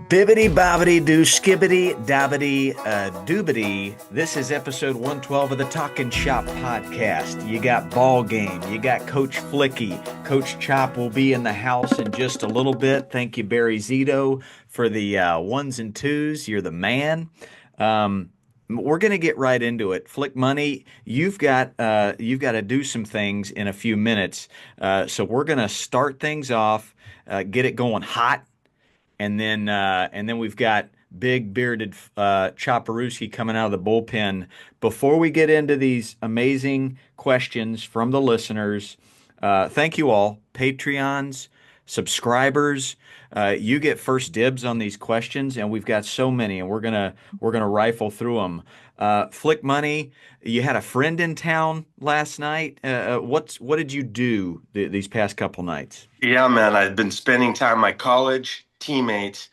Bibbity bobbity doo skibbity dabbity doobity. This is episode 112 of the Talkin' Shop podcast. You got ball game. You got Coach Flicky. Coach Chop will be in the house in just a little bit. Thank you, Barry Zito, for the ones and twos. You're the man. We're gonna get right into it. Flick Money, you've got to do some things in a few minutes. So we're gonna start things off, get it going hot. And then we've got big bearded Choparuski coming out of the bullpen. Before we get into these amazing questions from the listeners, thank you all, Patreons, subscribers. You get first dibs on these questions, and we've got so many, and we're gonna rifle through them. Flick Money, you had a friend in town last night. What did you do these past couple nights? Yeah, man, I've been spending time with my college teammate.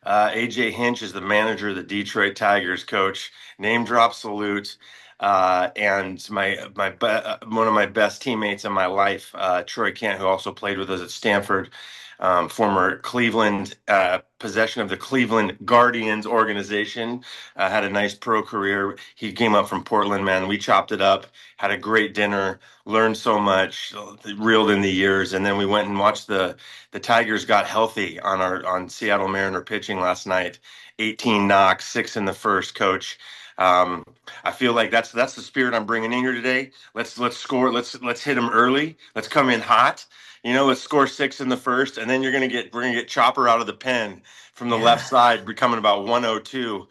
AJ Hinch is the manager of the Detroit Tigers, coach. Name drop salute. And one of my best teammates in my life, Troy Kent, who also played with us at Stanford, former Cleveland possession of the Cleveland Guardians organization, had a nice pro career. He came up from Portland, man. We chopped it up, had a great dinner, learned so much, reeled in the years, and then we went and watched the Tigers got healthy on Seattle Mariner pitching last night. 18 knocks, six in the first, coach. I feel like that's the spirit I'm bringing in here today. Let's score. Let's hit them early. Let's come in hot. Let's score six in the first, and then we're gonna get Chopper out of the pen from the left Yeah. side, becoming about 102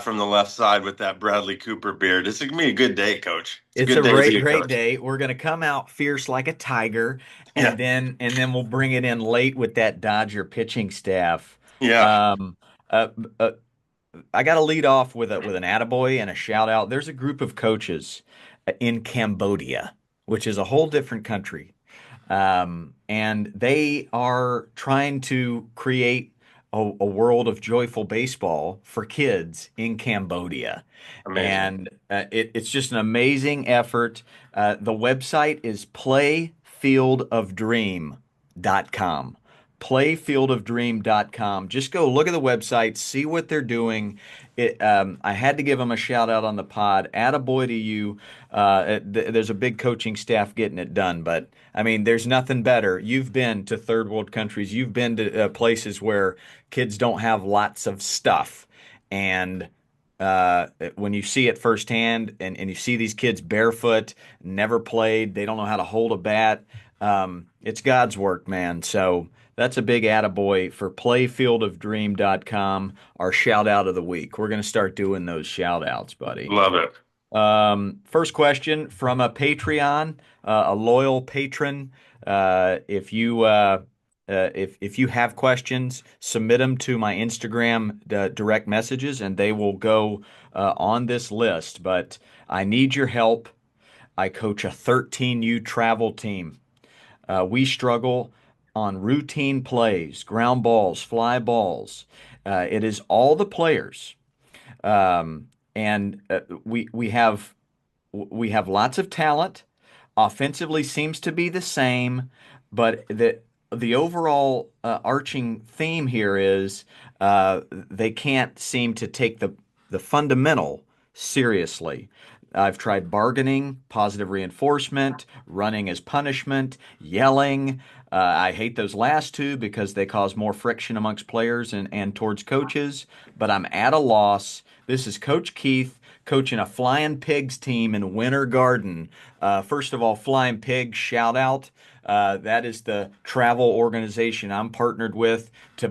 from the left side with that Bradley Cooper beard. This is gonna be a good day, coach. It's a It's good a day to great, be a great coach. day. We're gonna come out fierce like a tiger, Yeah, and then we'll bring it in late with that Dodger pitching staff. yeah, Um, uh, uh, I got to lead off with an attaboy and a shout out. There's a group of coaches in Cambodia, which is a whole different country, and they are trying to create a world of joyful baseball for kids in Cambodia. amazing. And it's just an amazing effort. The website is playfieldofdream.com. Playfieldofdream.com. Just go look at the website, see what they're doing. I had to give them a shout out on the pod. Attaboy to you. There's a big coaching staff getting it done, but I mean, there's nothing better. You've been to third world countries. You've been to places where kids don't have lots of stuff, and when you see it firsthand, and you see these kids barefoot, never played, they don't know how to hold a bat. It's God's work, man. So that's a big attaboy for playfieldofdream.com, our shout out of the week. We're going to start doing those shout outs, buddy. Love it. First question from a Patreon, a loyal patron. If you have questions, submit them to my Instagram direct messages, and they will go on this list. But I need your help. I coach a 13U travel team. We struggle on routine plays, ground balls, fly balls. It is all the players, and we have lots of talent. Offensively seems to be the same, but the overall arching theme here is they can't seem to take the fundamental seriously. I've tried bargaining, positive reinforcement, running as punishment, yelling. I hate those last two because they cause more friction amongst players and towards coaches, but I'm at a loss. This is Coach Keith coaching a Flying Pigs team in Winter Garden. First of all, Flying Pigs, shout out. That is the travel organization I'm partnered with to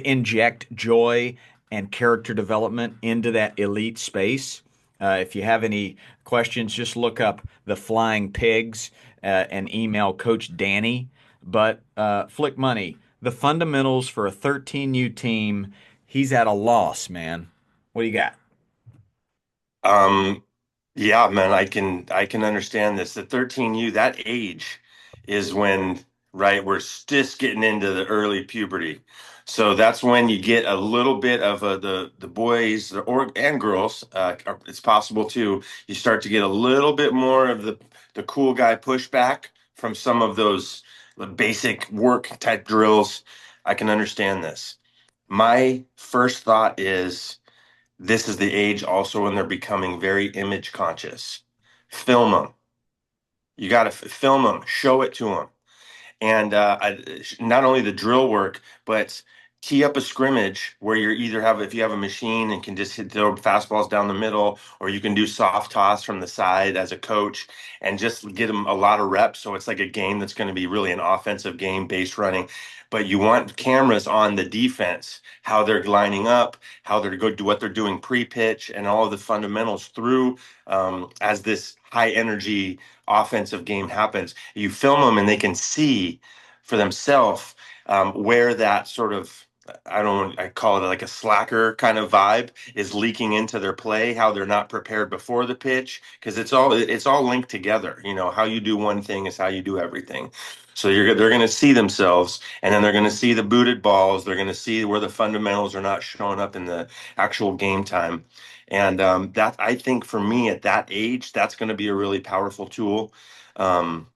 inject joy and character development into that elite space. If you have any questions, just look up the Flying Pigs and email Coach Danny. But Flick Money, the fundamentals for a 13U team, he's at a loss, man. What do you got? Um, yeah, man, I can understand this. The 13U, that age is when, right, we're just getting into the early puberty. So that's when you get a little bit of the boys or and girls. It's possible too. You start to get a little bit more of the cool guy pushback from some of those basic work type drills. I can understand this. My first thought is this is the age also when they're becoming very image conscious. Film them. You got to film them, show it to them. And not only the drill work, but tee up a scrimmage where you're either have if you have a machine and can just hit throw fastballs down the middle, or you can do soft toss from the side as a coach and just get them a lot of reps. So it's like a game that's going to be really an offensive game, base running. But you want cameras on the defense, how they're lining up, how they're good, what they're doing pre-pitch, and all of the fundamentals through as this high energy offensive game happens. You film them and they can see for themselves where that sort of I call it like a slacker kind of vibe is leaking into their play, how they're not prepared before the pitch, because it's all linked together. You know, how you do one thing is how you do everything. So they're going to see themselves, and then they're going to see the booted balls. They're going to see where the fundamentals are not showing up in the actual game time. And that I think for me at that age, that's going to be a really powerful tool. Um,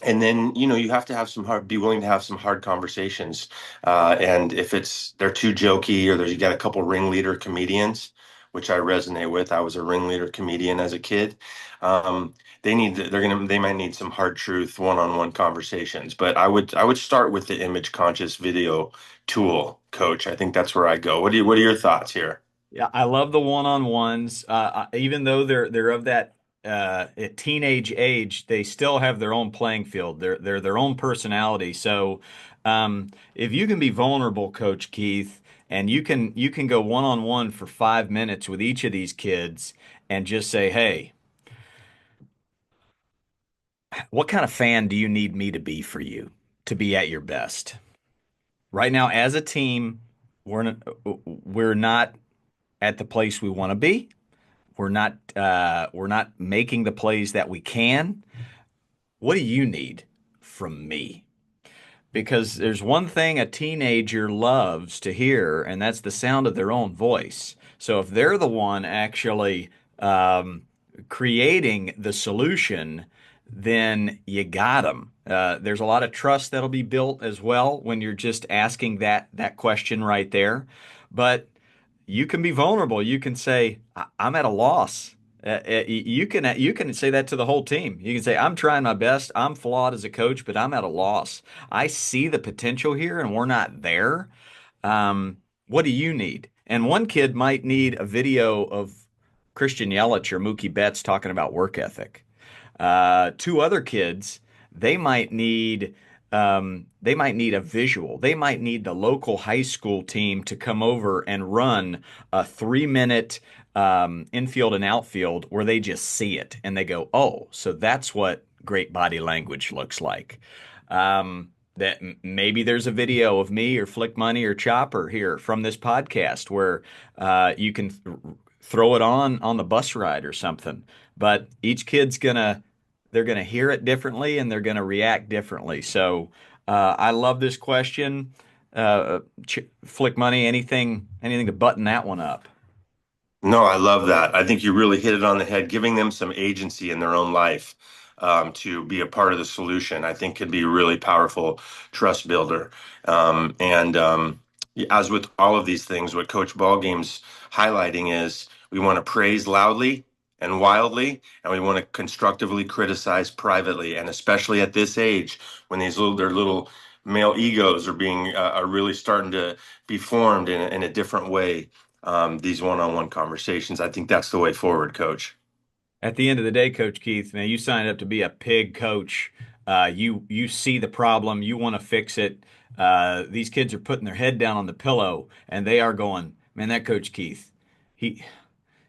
and then you have to have be willing to have some hard conversations. And if they're too jokey, or you got a couple ringleader comedians, which I resonate with. I was a ringleader comedian as a kid. Um, they might need some hard truth one-on-one conversations. But I would start with the image conscious video tool, coach. I think that's where I go. What are your thoughts here? Yeah, I love the one-on-ones. Even though they're of that teenage age, they still have their own playing field. They're their own personality. So if you can be vulnerable, Coach Keith, and you can go one-on-one for 5 minutes with each of these kids and just say, "Hey, what kind of fan do you need me to be for you to be at your best?" Right now, as a team, we're not at the place we want to be. We're not making the plays that we can. What do you need from me? Because there's one thing a teenager loves to hear, and that's the sound of their own voice. So if they're the one actually creating the solution, then you got them. There's a lot of trust that'll be built as well when you're just asking that question right there. But you can be vulnerable. You can say, I'm at a loss." You can say that to the whole team. You can say, "I'm trying my best. I'm flawed as a coach, but I'm at a loss. I see the potential here, and we're not there. What do you need?" And one kid might need a video of Christian Yelich or Mookie Betts talking about work ethic. Two other kids, they might need a visual. They might need the local high school team to come over and run a 3 minute infield and outfield where they just see it and they go, "Oh, so that's what great body language looks like." Maybe there's a video of me or Flick Money or Chopper here from this podcast where you can throw it on the bus ride or something. But each kid's they're gonna hear it differently and they're gonna react differently. So I love this question. Flick Money, anything to button that one up? No, I love that. I think you really hit it on the head. Giving them some agency in their own life to be a part of the solution, I think could be a really powerful trust builder. And as with all of these things, what Coach Ballgame's highlighting is we want to praise loudly and wildly, and we want to constructively criticize privately. And especially at this age, when their little male egos are really starting to be formed in a different way, these one-on-one conversations. I think that's the way forward, coach. At the end of the day, Coach Keith, man, you signed up to be a pig coach. You see the problem, you want to fix it. These kids are putting their head down on the pillow and they are going, "Man, that Coach Keith, he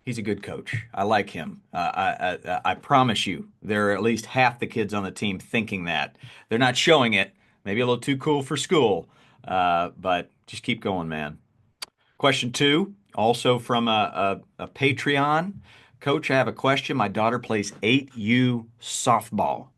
he's a good coach. I like him." I promise you, there are at least half the kids on the team thinking that. They're not showing it. Maybe a little too cool for school, but just keep going, man. Question two, also from a Patreon. Coach, I have a question. My daughter plays 8U softball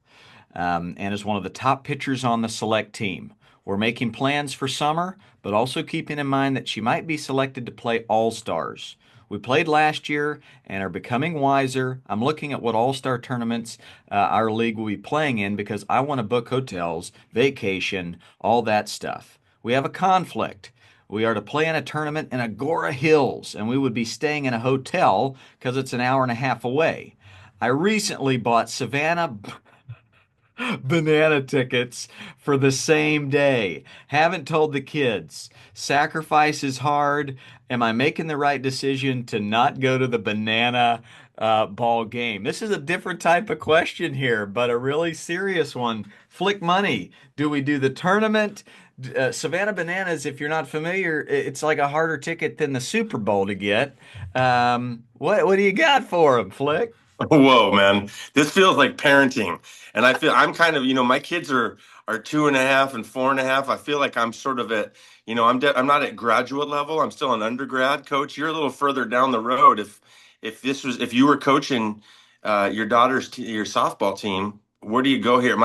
and is one of the top pitchers on the select team. We're making plans for summer, but also keeping in mind that she might be selected to play All-Stars. We played last year and are becoming wiser. I'm looking at what All-Star tournaments our league will be playing in because I want to book hotels, vacation, all that stuff. We have a conflict. We are to play in a tournament in Agora Hills, and we would be staying in a hotel because it's an hour and a half away. I recently bought Savannah banana tickets for the same day. Haven't told the kids. Sacrifice is hard. Am I making the right decision to not go to the banana ball game? This is a different type of question here, but a really serious one. Flick money. Do we do the tournament? Savannah Bananas, if you're not familiar, it's like a harder ticket than the Super Bowl to get. What do you got for them, Flick? Whoa, man. This feels like parenting. And I feel I'm kind of, my kids are 2.5 and 4.5. I feel like I'm sort of at, I'm not at graduate level. I'm still an undergrad coach. You're a little further down the road. If you were coaching your your softball team, where do you go here?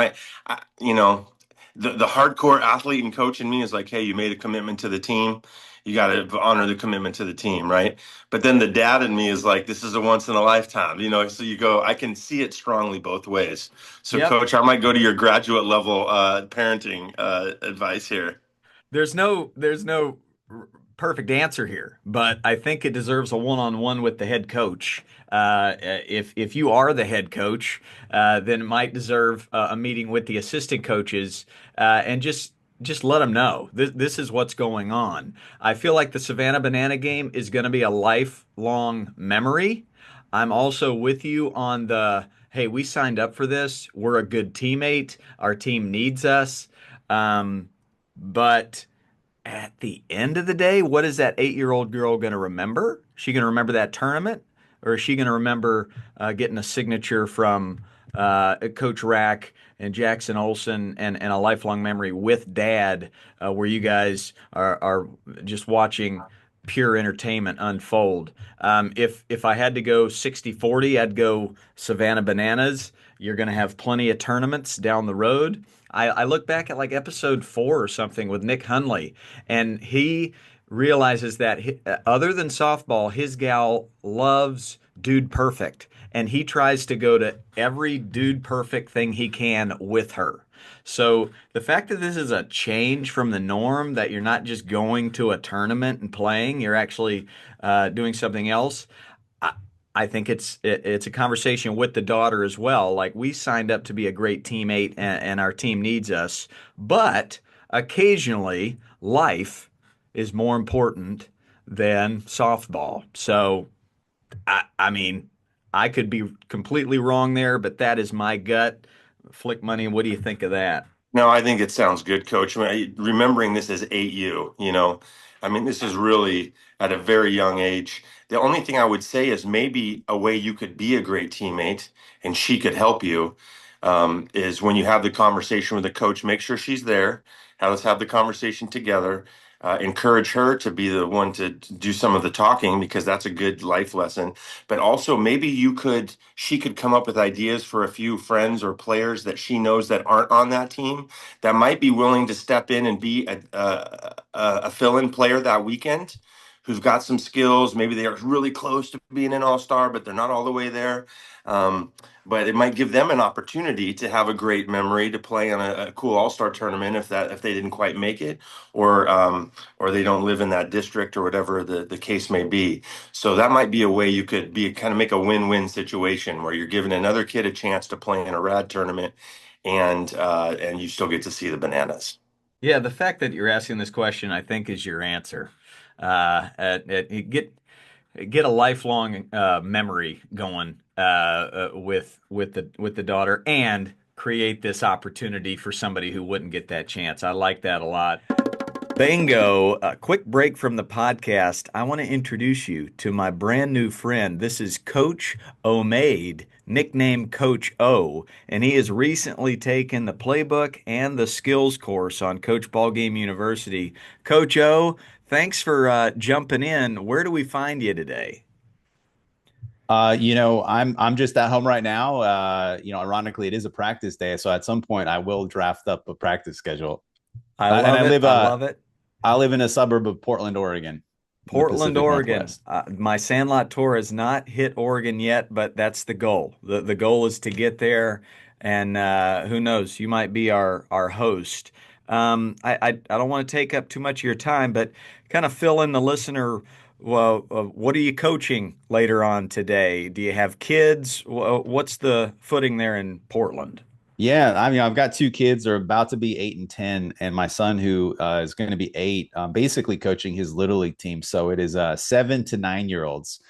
The hardcore athlete and coach in me is like, hey, you made a commitment to the team. You got to honor the commitment to the team, right? But then the dad in me is like, this is a once in a lifetime, So you go, I can see it strongly both ways. So, Yep. coach, I might go to your graduate level parenting advice here. There's no perfect answer here, but I think it deserves a one-on-one with the head coach. If you are the head coach, then it might deserve a meeting with the assistant coaches and just let them know this is what's going on. I feel like the Savannah Banana game is going to be a lifelong memory. I'm also with you on the hey, we signed up for this. We're a good teammate. Our team needs us. Um, but at the end of the day, what is that 8-year-old girl going to remember? She going to remember that tournament, or is she going to remember getting a signature from Coach Rack and Jackson Olson and a lifelong memory with Dad, where you guys are just watching pure entertainment unfold? If I had to go 60-40, I'd go Savannah Bananas. You're going to have plenty of tournaments down the road. I look back at like episode 4 or something with Nick Hunley, and he realizes that other than softball, his gal loves Dude Perfect, and he tries to go to every Dude Perfect thing he can with her. So the fact that this is a change from the norm, that you're not just going to a tournament and playing, you're actually doing something else. I, I think it's a conversation with the daughter as well. Like, we signed up to be a great teammate, and our team needs us, but occasionally life is more important than softball. So I mean, I could be completely wrong there, but that is my gut. Flick money. What do you think of that? No, I think it sounds good, Coach. Remembering this as 8U, this is really at a very young age. The only thing I would say is maybe a way you could be a great teammate and she could help you is when you have the conversation with the coach, make sure she's there. Let's have the conversation together. Encourage her to be the one to do some of the talking because that's a good life lesson. But also, maybe she could come up with ideas for a few friends or players that she knows that aren't on that team that might be willing to step in and be a fill-in player that weekend, who's got some skills. Maybe they are really close to being an all-star, but they're not all the way there. But it might give them an opportunity to have a great memory to play on a cool all-star tournament if they didn't quite make it, or they don't live in that district or whatever the case may be. So that might be a way you could be kind of make a win-win situation where you're giving another kid a chance to play in a rad tournament, and you still get to see the bananas. Yeah, the fact that you're asking this question, I think, is your answer. Get a lifelong memory going with the daughter, and create this opportunity for somebody who wouldn't get that chance. I like that a lot. Bingo. A quick break from the podcast. I want to introduce you to my brand new friend. This is Coach Omade, nicknamed Coach O, and he has recently taken the playbook and the skills course on Coach Ballgame University. Coach O, thanks for jumping in. Where do we find you today? I'm just at home right now. Ironically, it is a practice day, so at some point I will draft up a practice schedule. I And love it. I love it. I live in a suburb of Portland, Oregon, in the Portland, Pacific Oregon. Northwest. My Sandlot tour has not hit Oregon yet, but that's the goal. The goal is to get there, and who knows, you might be our host. I don't want to take up too much of your time, but kind of fill in the listener. Well, what are you coaching later on today? Do you have kids? What's the footing there in Portland? Yeah, I mean, I've got two kids. They're about to be 8 and 10, and my son, who is going to be 8, basically coaching his little league team. So it is 7 to 9 year olds.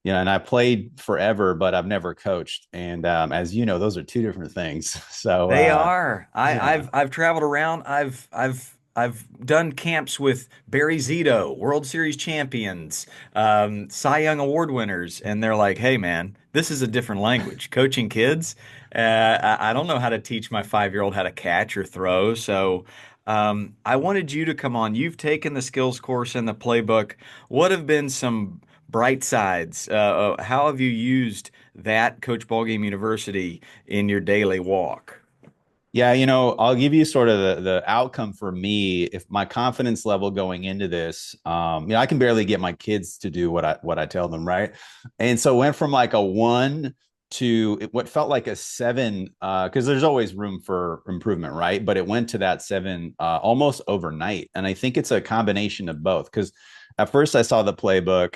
And I played forever, but I've never coached. And as you know, those are two different things. So They are. yeah, I've traveled around. I've done camps with Barry Zito, World Series champions, Cy Young Award winners, and they're like, "Hey, man, this is a different language. Coaching kids, I don't know how to teach my 5-year-old how to catch or throw." So, I wanted you to come on. You've taken the skills course and the playbook. What have been some bright sides? How have you used that Coach Ballgame University in your daily walk? yeah, I'll give you sort of the outcome for me. If my confidence level going into this, I can barely get my kids to do what I tell them, right? And so it went from like a 1 to what felt like a 7, because there's always room for improvement, right? But it went to that 7 almost overnight, and I think it's a combination of both. Because at first I saw the playbook,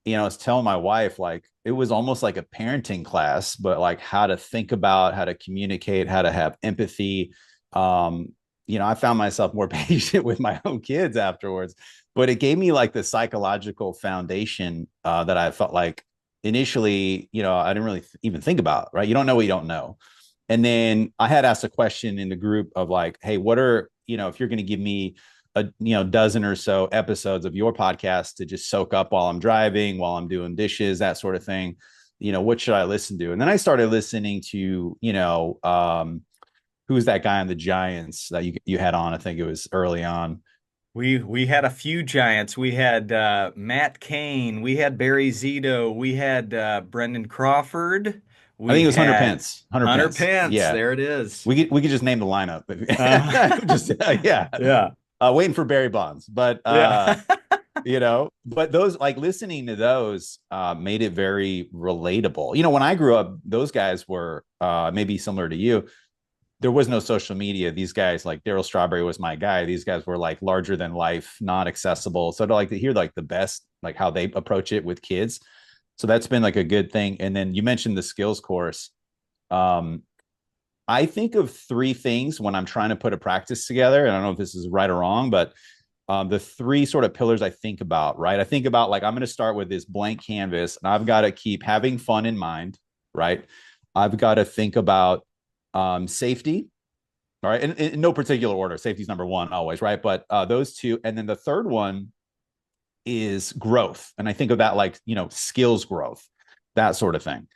I was telling my wife, like, it was almost like a parenting class, but like how to think about, how to communicate, how to have empathy. Um, I found myself more patient with my own kids afterwards, but it gave me like the psychological foundation that I felt like initially, I didn't really even think about, right? You don't know what you don't know. And then I had asked a question in the group of like, hey, what are, if you're going to give me a dozen or so episodes of your podcast to just soak up while I'm driving, while I'm doing dishes, that sort of thing, what should I listen to? And then I started listening to, who's that guy on the Giants that you had on? I think it was early on. We had a few giants. We had Matt Cain. We had Barry Zito. We had Brendan Crawford. I think We it was Hunter had Pence. Hunter Hunter Pence. Pence. Yeah. There it is. We could just name the lineup. Uh, Just yeah. yeah, Waiting for Barry Bonds. But yeah. but those, like, listening to those made it very relatable. When I grew up, those guys were maybe similar to you. There was no social media. These guys, like Daryl Strawberry was my guy. These guys were like larger than life, not accessible. So to hear like the best, like how they approach it with kids. So that's been like a good thing. And then you mentioned the skills course. Um, I think of three things when I'm trying to put a practice together. And I don't know if this is right or wrong, but the three sort of pillars I think about, right? I think about, like, I'm going to start with this blank canvas and I've got to keep having fun in mind, right? I've got to think about safety, all right? And in no particular order, safety is number one always, right? But those two. And then the third one is growth. And I think of that like, skills growth, that sort of thing.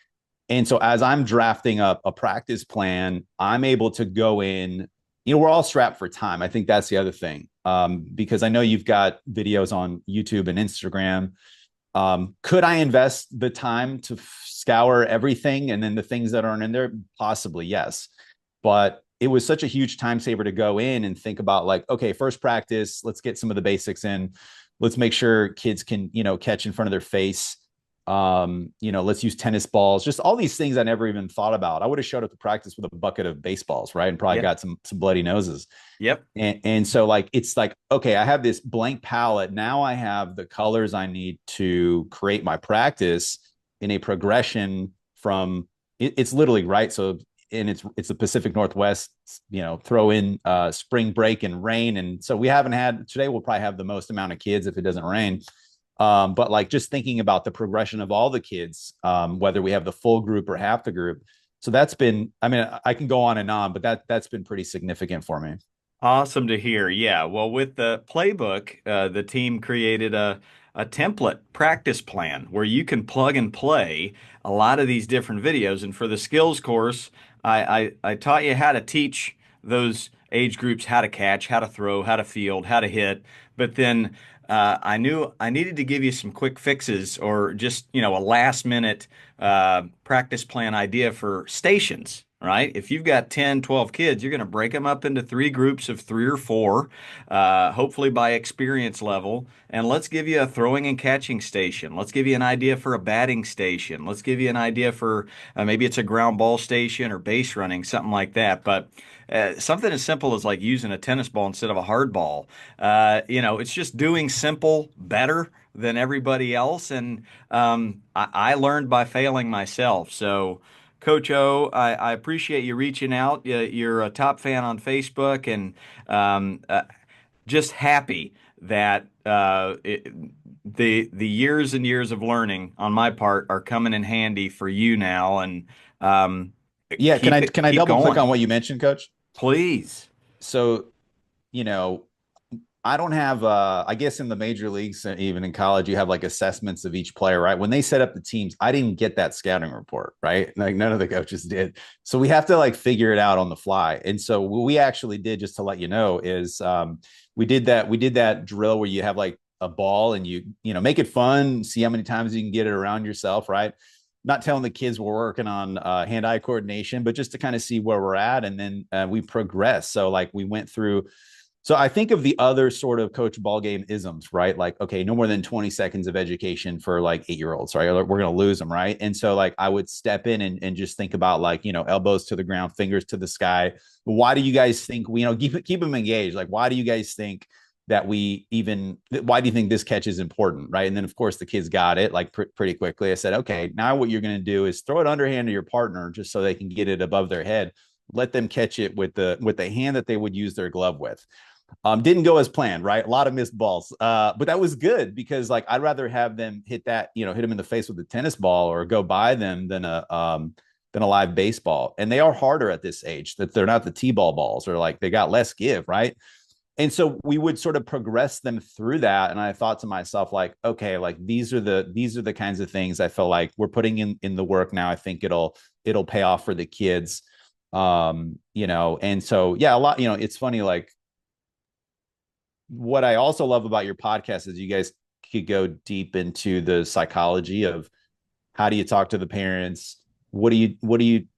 And so as I'm drafting up a practice plan, I'm able to go in, we're all strapped for time. I think that's the other thing. Because I know you've got videos on YouTube and Instagram. Could I invest the time to scour everything and then the things that aren't in there? Possibly, yes. But it was such a huge time saver to go in and think about, like, okay, first practice, let's get some of the basics in. Let's make sure kids can, catch in front of their face. Let's use tennis balls, just all these things I never even thought about. I would have showed up to practice with a bucket of baseballs, right? And probably Yeah. got some bloody noses. Yep. And so, like, it's like, okay, I have this blank palette. Now I have the colors I need to create my practice in a progression from it's literally right. So, and it's the Pacific Northwest, throw in spring break and rain. And so we haven't had today, we'll probably have the most amount of kids if it doesn't rain. But like just thinking about the progression of all the kids, whether we have the full group or half the group. So that's been, I mean, I can go on and on, but that's been pretty significant for me. Awesome to hear. Yeah. Well, with the playbook, the team created a template practice plan where you can plug and play a lot of these different videos. And for the skills course, I taught you how to teach those age groups how to catch, how to throw, how to field, how to hit. But then I knew I needed to give you some quick fixes or just, a last minute practice plan idea for stations. right? If you've got 10, 12 kids, you're going to break them up into three groups of three or four, hopefully by experience level. And let's give you a throwing and catching station. Let's give you an idea for a batting station. Let's give you an idea for maybe it's a ground ball station or base running, something like that. But something as simple as like using a tennis ball instead of a hard ball. It's just doing simple better than everybody else. And I learned by failing myself. So, Coach O, I appreciate you reaching out. You're a top fan on Facebook, and um, uh, just happy that the years and years of learning on my part are coming in handy for you now. And um, Yeah, can I keep double click going, on what you mentioned, Coach? please. So, you know, I don't have I guess in the major leagues and even in college, you have like assessments of each player, right? When they set up the teams, I didn't get that scouting report, right? Like none of the coaches did. So we have to like figure it out on the fly. And so what we actually did, just to let you know, is we did that drill where you have like a ball and you make it fun, see how many times you can get it around yourself, right? Not telling the kids we're working on hand-eye coordination, but just to kind of see where we're at. And then we progress. So like we went through, so I think of the other sort of coach ball game isms, right? Like, okay, no more than 20 seconds of education for like 8-year-olds, right? We're going to lose them, right? And so like I would step in and just think about like, elbows to the ground, fingers to the sky. Why do you guys think keep them engaged? Like, why do you guys think that why do you think this catch is important, right? And then of course the kids got it like pretty quickly. I said, okay, now what you're going to do is throw it underhand to your partner just so they can get it above their head. Let them catch it with the hand that they would use their glove with. Didn't go as planned, right? A lot of missed balls. But that was good because like I'd rather have them hit them in the face with a tennis ball or go by them than a live baseball. And they are harder at this age, that they're not the T-ball balls, or like they got less give, right? And so we would sort of progress them through that. And I thought to myself, like, okay, like these are the kinds of things I feel like we're putting in the work now. I think it'll pay off for the kids. And so yeah, a lot, it's funny, like what I also love about your podcast is you guys could go deep into the psychology of how do you talk to the parents? What do you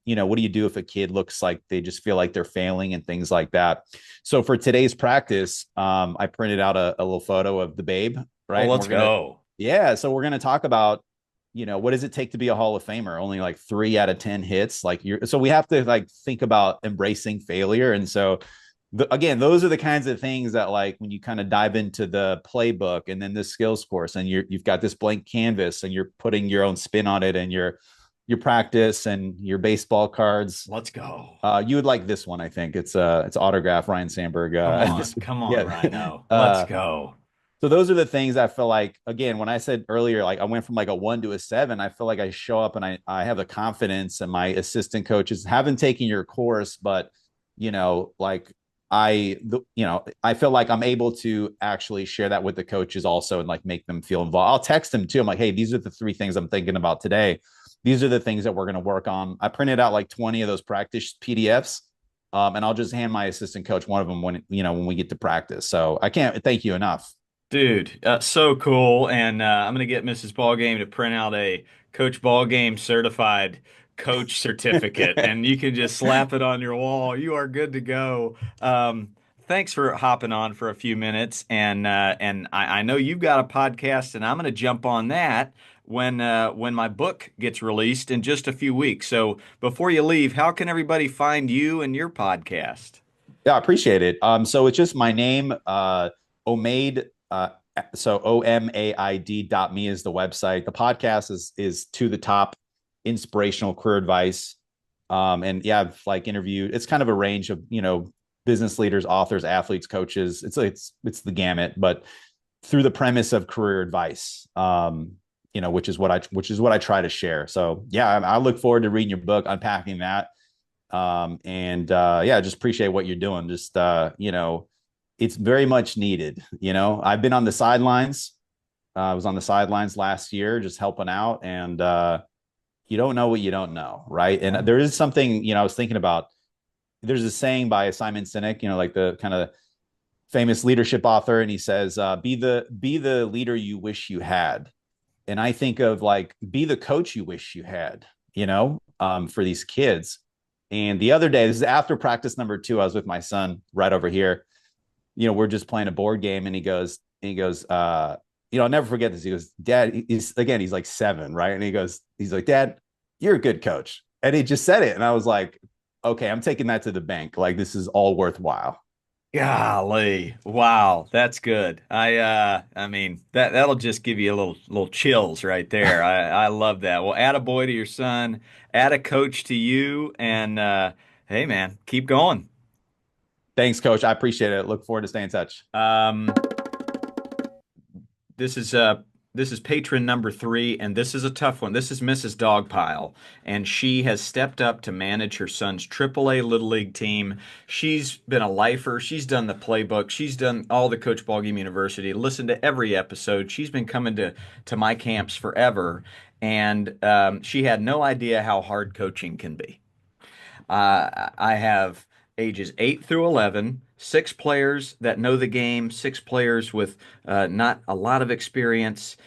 do if a kid looks like they just feel like they're failing and things like that? So for today's practice, I printed out a little photo of the babe, Oh, right? And let's go. so we're gonna talk about, what does it take to be a Hall of Famer? Only like 3 out of 10 hits. So we have to like think about embracing failure. And so again, those are the kinds of things that like when you kind of dive into the playbook and then the skills course and you've got this blank canvas and you're putting your own spin on it and your practice and your baseball cards. Let's go. You would like this one, I think. It's autograph Ryan Sandberg. Come on, Yeah. Rhino. Let's go. So those are the things I feel like, again, when I said earlier, like I went from like a 1 to a 7, I feel like I show up and I have the confidence, and my assistant coaches haven't taken your course, but like I feel like I'm able to actually share that with the coaches also and like make them feel involved. I'll text them too. I'm like, hey, these are the 3 things I'm thinking about today. These are the things that we're going to work on. I printed out like 20 of those practice PDFs. And I'll just hand my assistant coach one of them when we get to practice. So I can't thank you enough. Dude, so cool. And I'm going to get Mrs. Ballgame to print out a Coach Ballgame certified coach certificate, and you can just slap it on your wall. You are good to go. Thanks for hopping on for a few minutes. And I know you've got a podcast, and I'm going to jump on that when my book gets released in just a few weeks. So before you leave, how can everybody find you and your podcast? Yeah, I appreciate it. So it's just my name, Omaid. So OMAID.me is the website. The podcast is To the Top, inspirational career advice. And yeah, I've like interviewed. It's kind of a range of business leaders, authors, athletes, coaches. It's the gamut, but through the premise of career advice. Which is what I try to share. So yeah, I look forward to reading your book, unpacking that. Yeah, just appreciate what you're doing. Just it's very much needed. I've been on the sidelines. I was on the sidelines last year, just helping out, and you don't know what you don't know, right? And there is something I was thinking about. There's a saying by Simon Sinek, like the kind of famous leadership author, and he says, "Be the leader you wish you had." And I think of like, be the coach you wish you had, for these kids. And the other day, this is after practice number two, I was with my son right over here. We're just playing a board game, and I'll never forget this. He goes, Dad, he's like 7, right? And he's like, Dad, you're a good coach. And he just said it. And I was like, okay, I'm taking that to the bank. Like, this is all worthwhile. Golly. Wow, that's good. I mean that'll just give you a little chills right there. I love that. Well, add a boy to your son, add a coach to you, and hey man, keep going. Thanks, coach. I appreciate it. Look forward to staying in touch. This is uh this is patron number 3, and this is a tough one. This is Mrs. Dogpile, and she has stepped up to manage her son's AAA Little League team. She's been a lifer. She's done the playbook. She's done all the Coach Ballgame University. Listened to every episode. She's been coming to my camps forever, and she had no idea how hard coaching can be. I have ages 8 through 11, 6 players that know the game, 6 players with not a lot of experience.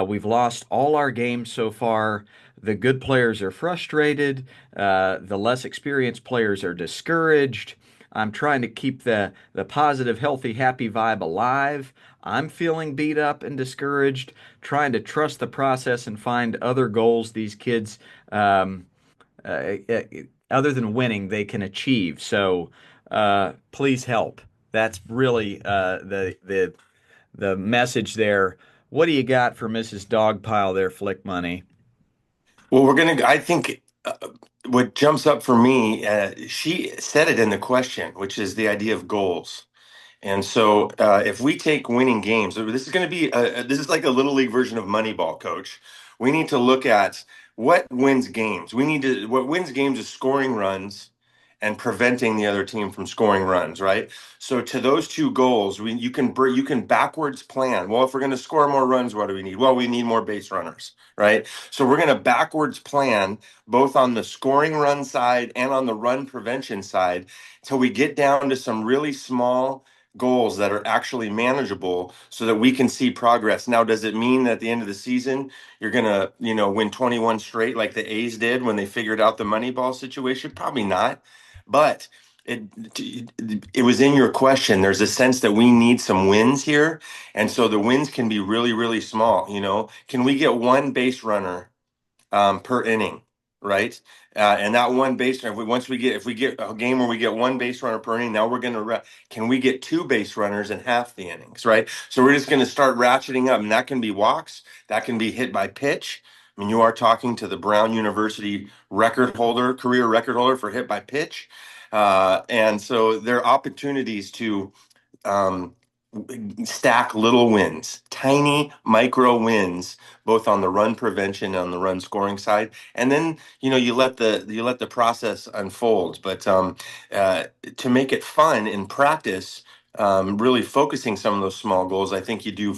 We've lost all our games so far. The good players are frustrated. The less experienced players are discouraged. I'm trying to keep the positive, healthy, happy vibe alive. I'm feeling beat up and discouraged, trying to trust the process and find other goals these kids uh, uh, other than winning, they can achieve. So please help. That's really the message there. What do you got for Mrs. Dogpile there, Flick Money? Well, I think what jumps up for me, she said it in the question, which is the idea of goals. And so, if we take winning games, this is going to be this is like a little league version of Moneyball, Coach. We need to look at what wins games. What wins games is scoring runs and preventing the other team from scoring runs, right? So, to those two goals, you can backwards plan. Well, if we're going to score more runs, what do we need? Well, we need more base runners, right? So, we're going to backwards plan both on the scoring run side and on the run prevention side till we get down to some really small goals that are actually manageable so that we can see progress. Now, does it mean that at the end of the season you're going to, win 21 straight like the A's did when they figured out the Moneyball situation? Probably not. But it it was in your question. There's a sense that we need some wins here, and so the wins can be really, really small. Can we get one base runner per inning, right? And that one base runner, if we get a game where we get one base runner per inning, now we're going to can we get 2 base runners in half the innings, right? So we're just going to start ratcheting up, and that can be walks, that can be hit by pitch. I mean, you are talking to the Brown University career record holder for hit by pitch, and so there are opportunities to um, stack little wins, tiny micro wins, both on the run prevention and on the run scoring side, and then you let the process unfold. But to make it fun in practice. Really focusing some of those small goals. I think you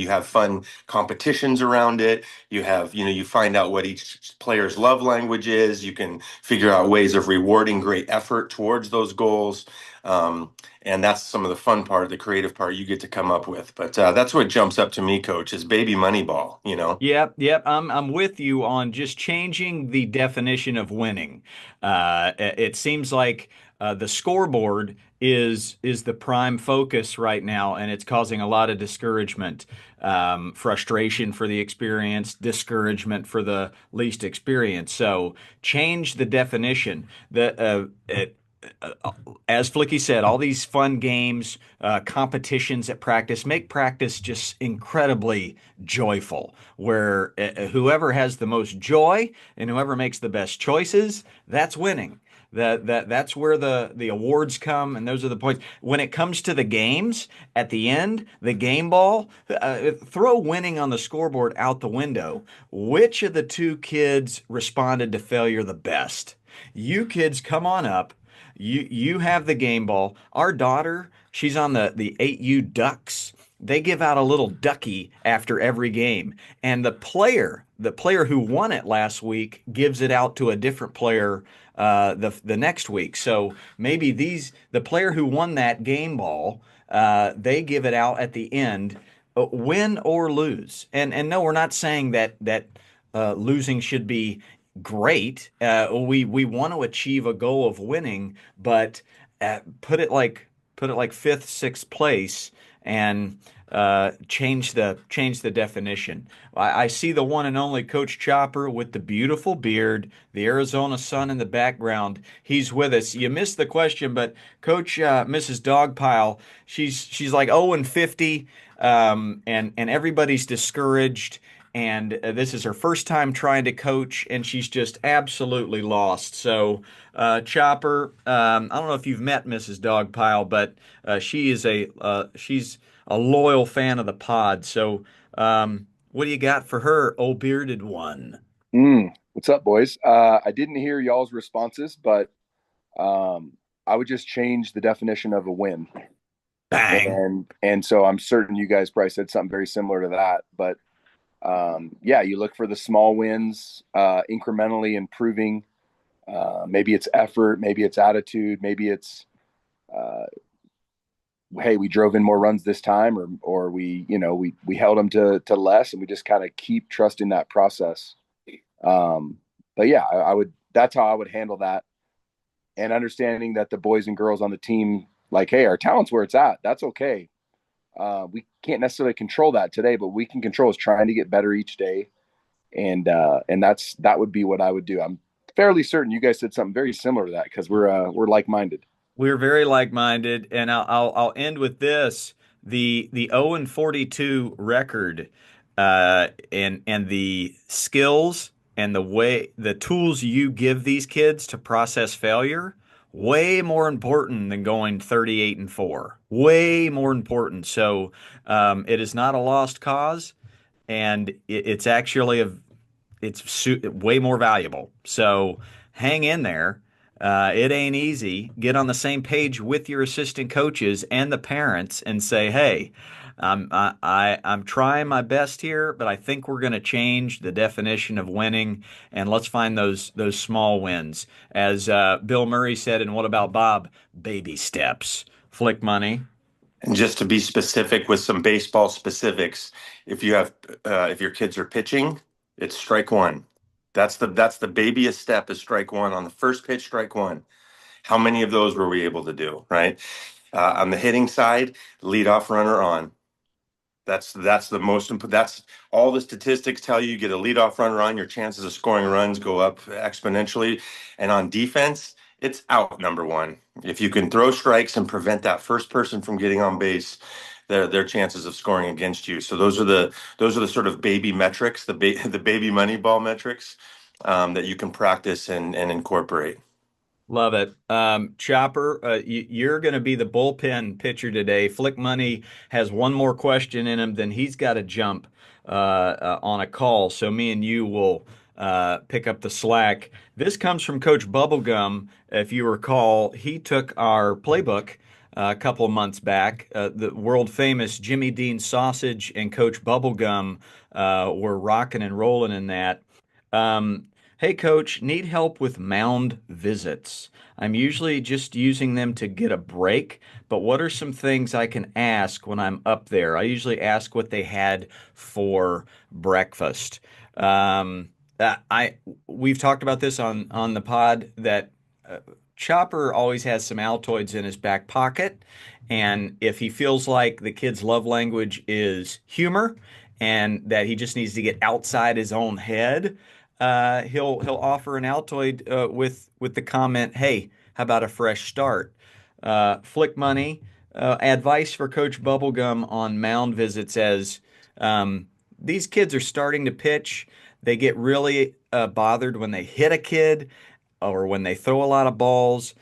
have fun competitions around it. You find out what each player's love language is. You can figure out ways of rewarding great effort towards those goals. Um, and that's some of the fun part, the creative part you get to come up with. But that's what jumps up to me, Coach, is baby Moneyball. Yep. I'm with you on just changing the definition of winning. It seems like the scoreboard is the prime focus right now, and it's causing a lot of discouragement, frustration for the experienced, discouragement for the least experienced. So change the definition. As Flicky said, all these fun games, competitions at practice make practice just incredibly joyful. Where whoever has the most joy and whoever makes the best choices, that's winning. That's where the awards come, and those are the points. When it comes to the games, at the end, the game ball, throw winning on the scoreboard out the window. Which of the two kids responded to failure the best? You kids, come on up. You have the game ball. Our daughter, she's on the 8U Ducks. They give out a little ducky after every game, and the player who won it last week gives it out to a different player the next week. So maybe the player who won that game ball, they give it out at the end, win or lose. And no, we're not saying that losing should be great. We want to achieve a goal of winning, but put it like fifth, sixth place, and change the definition. I see the one and only Coach Chopper with the beautiful beard, the Arizona sun in the background. He's with us. You missed the question, but Coach Mrs. Dogpile, she's like 0 and 50, and everybody's discouraged. And this is her first time trying to coach, and she's just absolutely lost. So, Chopper, I don't know if you've met Mrs. Dogpile, but she's a loyal fan of the pod. So, what do you got for her, old bearded one? What's up, boys? I didn't hear y'all's responses, but um, I would just change the definition of a win, Bang. and so I'm certain you guys probably said something very similar to that. But yeah, you look for the small wins, incrementally improving. Maybe it's effort, maybe it's attitude, maybe it's uh, hey, we drove in more runs this time, or we held them to less, and we just kind of keep trusting that process. But yeah, I would. That's how I would handle that, and understanding that the boys and girls on the team, like, hey, our talent's where it's at. That's okay. We can't necessarily control that today, but we can control is trying to get better each day, and that would be what I would do. I'm fairly certain you guys said something very similar to that because we're like minded. We're very like-minded, and I'll end with this: the 0 and 42 record, and the skills and the tools you give these kids to process failure, way more important than going 38 and 4. Way more important. So, it is not a lost cause, and it's actually way more valuable. So hang in there. It ain't easy. Get on the same page with your assistant coaches and the parents and say, "Hey, I'm trying my best here, but I think we're going to change the definition of winning, and let's find those small wins." As Bill Murray said, and what about Bob? Baby steps. Flick money. And just to be specific with some baseball specifics, if your kids are pitching, it's strike one. That's the babyest step is strike one on the first pitch, strike one. How many of those were we able to do, right? On the hitting side, leadoff runner on. That's the most important. That's all the statistics tell you. You get a leadoff runner on, your chances of scoring runs go up exponentially. And on defense, it's out number one. If you can throw strikes and prevent that first person from getting on base, their chances of scoring against you. So those are the sort of baby metrics, the baby money ball metrics that you can practice and incorporate. Love it. Chopper, you're going to be the bullpen pitcher today. Flick Money has one more question in him, then he's got to jump on a call. So me and you will pick up the slack. This comes from Coach Bubblegum. If you recall, he took our playbook a couple of months back. The world famous Jimmy Dean Sausage and Coach Bubblegum were rocking and rolling in that. Um, Hey, coach, need help with mound visits. I'm usually just using them to get a break, but what are some things I can ask when I'm up there? I usually ask what they had for breakfast. Um, I we've talked about this on the pod that uh, Chopper always has some Altoids in his back pocket, and if he feels like the kid's love language is humor and that he just needs to get outside his own head, he'll offer an Altoid with the comment, "Hey, how about a fresh start?" Flick money. Advice for Coach Bubblegum on mound visits as these kids are starting to pitch. They get really bothered when they hit a kid or when they throw a lot of balls.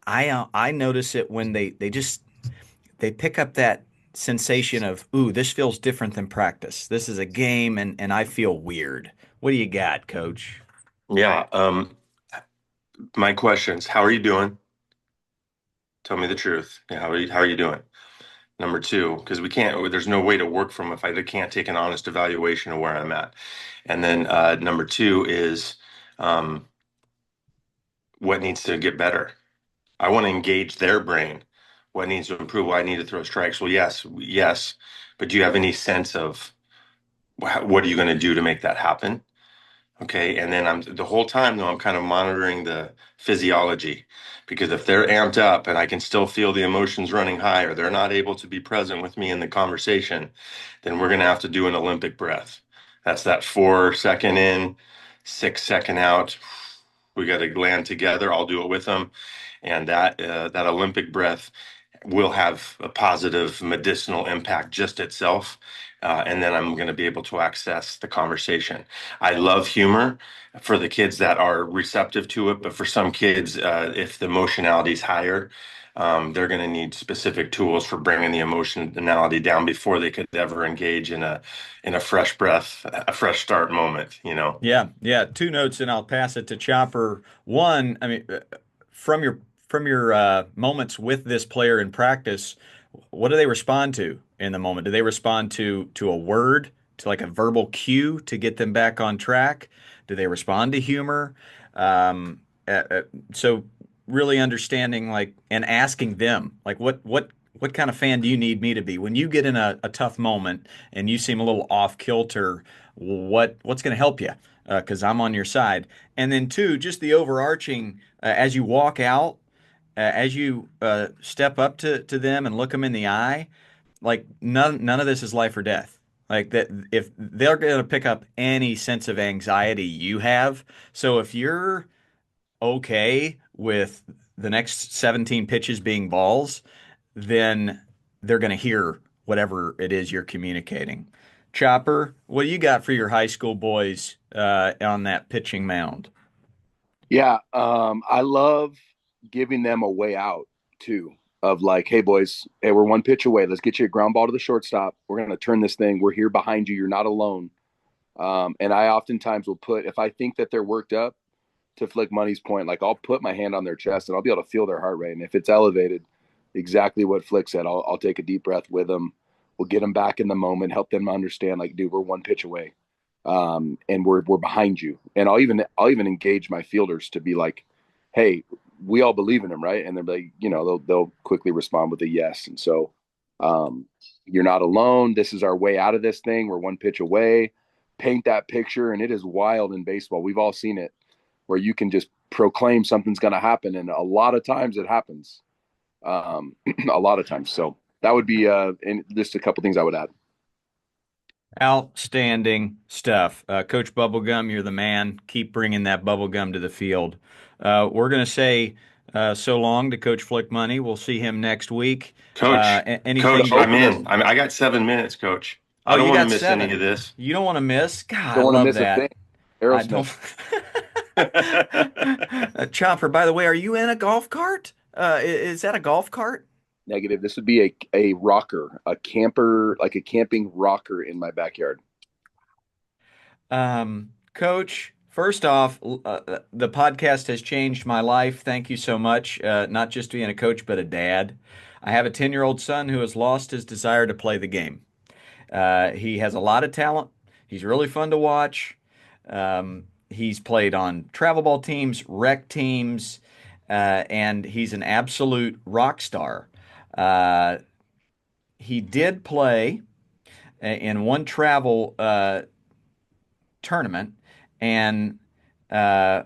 I notice it when they pick up that sensation of, ooh, this feels different than practice. This is a game, and I feel weird. What do you got, coach? Yeah. My questions: how are you doing? Tell me the truth. Yeah, how are you doing? Number two, because there's no way to work from if I can't take an honest evaluation of where I'm at. And then number two is um, what needs to get better. I want to engage their brain. What needs to improve? Well, I need to throw strikes. Well, yes, yes. But do you have any sense of what are you going to do to make that happen? Okay. And then I'm the whole time though, I'm kind of monitoring the physiology because if they're amped up and I can still feel the emotions running high or they're not able to be present with me in the conversation, then we're going to have to do an Olympic breath. That's that 4 second in, 6 second out. We got to land together. I'll do it with them. And that Olympic breath will have a positive medicinal impact just itself. And then I'm going to be able to access the conversation. I love humor for the kids that are receptive to it, but for some kids, if the emotionality is higher, they're going to need specific tools for bringing the emotionality down before they could ever engage in a fresh breath, a fresh start moment. You know. Yeah, yeah. Two notes, and I'll pass it to Chopper. One, I mean, from your moments with this player in practice, what do they respond to in the moment? Do they respond to a word, to like a verbal cue to get them back on track? Do they respond to humor? Um, uh, uh, so really understanding like and asking them like what kind of fan do you need me to be when you get in a tough moment and you seem a little off kilter? What's going to help you? Because I'm on your side. And then two, just the overarching as you walk out, as you step up to them and look them in the eye, like none of this is life or death. Like that, if they're going to pick up any sense of anxiety you have, so if you're okay with the next 17 pitches being balls, then they're going to hear whatever it is you're communicating. Chopper, what do you got for your high school boys on that pitching mound? Yeah, I love giving them a way out too. Of like, hey boys, hey, we're one pitch away. Let's get you a ground ball to the shortstop. We're gonna turn this thing. We're here behind you. You're not alone. And I oftentimes will put, if I think that they're worked up, to Flick Money's point, like I'll put my hand on their chest and I'll be able to feel their heart rate. And if it's elevated, exactly what Flick said, I'll take a deep breath with them. We'll get them back in the moment, help them understand, like, dude, we're one pitch away, and we're behind you. And I'll even engage my fielders to be like, hey, we all believe in him, right? And they're like, they'll quickly respond with a yes. And so, um, you're not alone. This is our way out of this thing. We're one pitch away. Paint that picture, and it is wild in baseball. We've all seen it where you can just proclaim something's going to happen, and a lot of times it happens. A lot of times. So that would be and just a couple things I would add. Outstanding stuff. Coach Bubblegum, you're the man. Keep bringing that bubblegum to the field. We're going to say so long to Coach Flick Money. We'll see him next week. Anything Coach, that I'm in. I got 7 minutes, Coach. Oh, I don't you want to got miss any of seven. this. You don't want to miss? God, I Don't want to love miss a that. thing. I don't. Aerosmith. Chopper, by the way, are you in a golf cart? Is that a golf cart? Negative. This would be a rocker, a camper, like a camping rocker in my backyard. Coach, first off, the podcast has changed my life. Thank you so much. Not just being a coach, but a dad. I have a 10-year-old son who has lost his desire to play the game. He has a lot of talent. He's really fun to watch. He's played on travel ball teams, rec teams, and he's an absolute rock star. Uh, he did play in one travel tournament, and uh,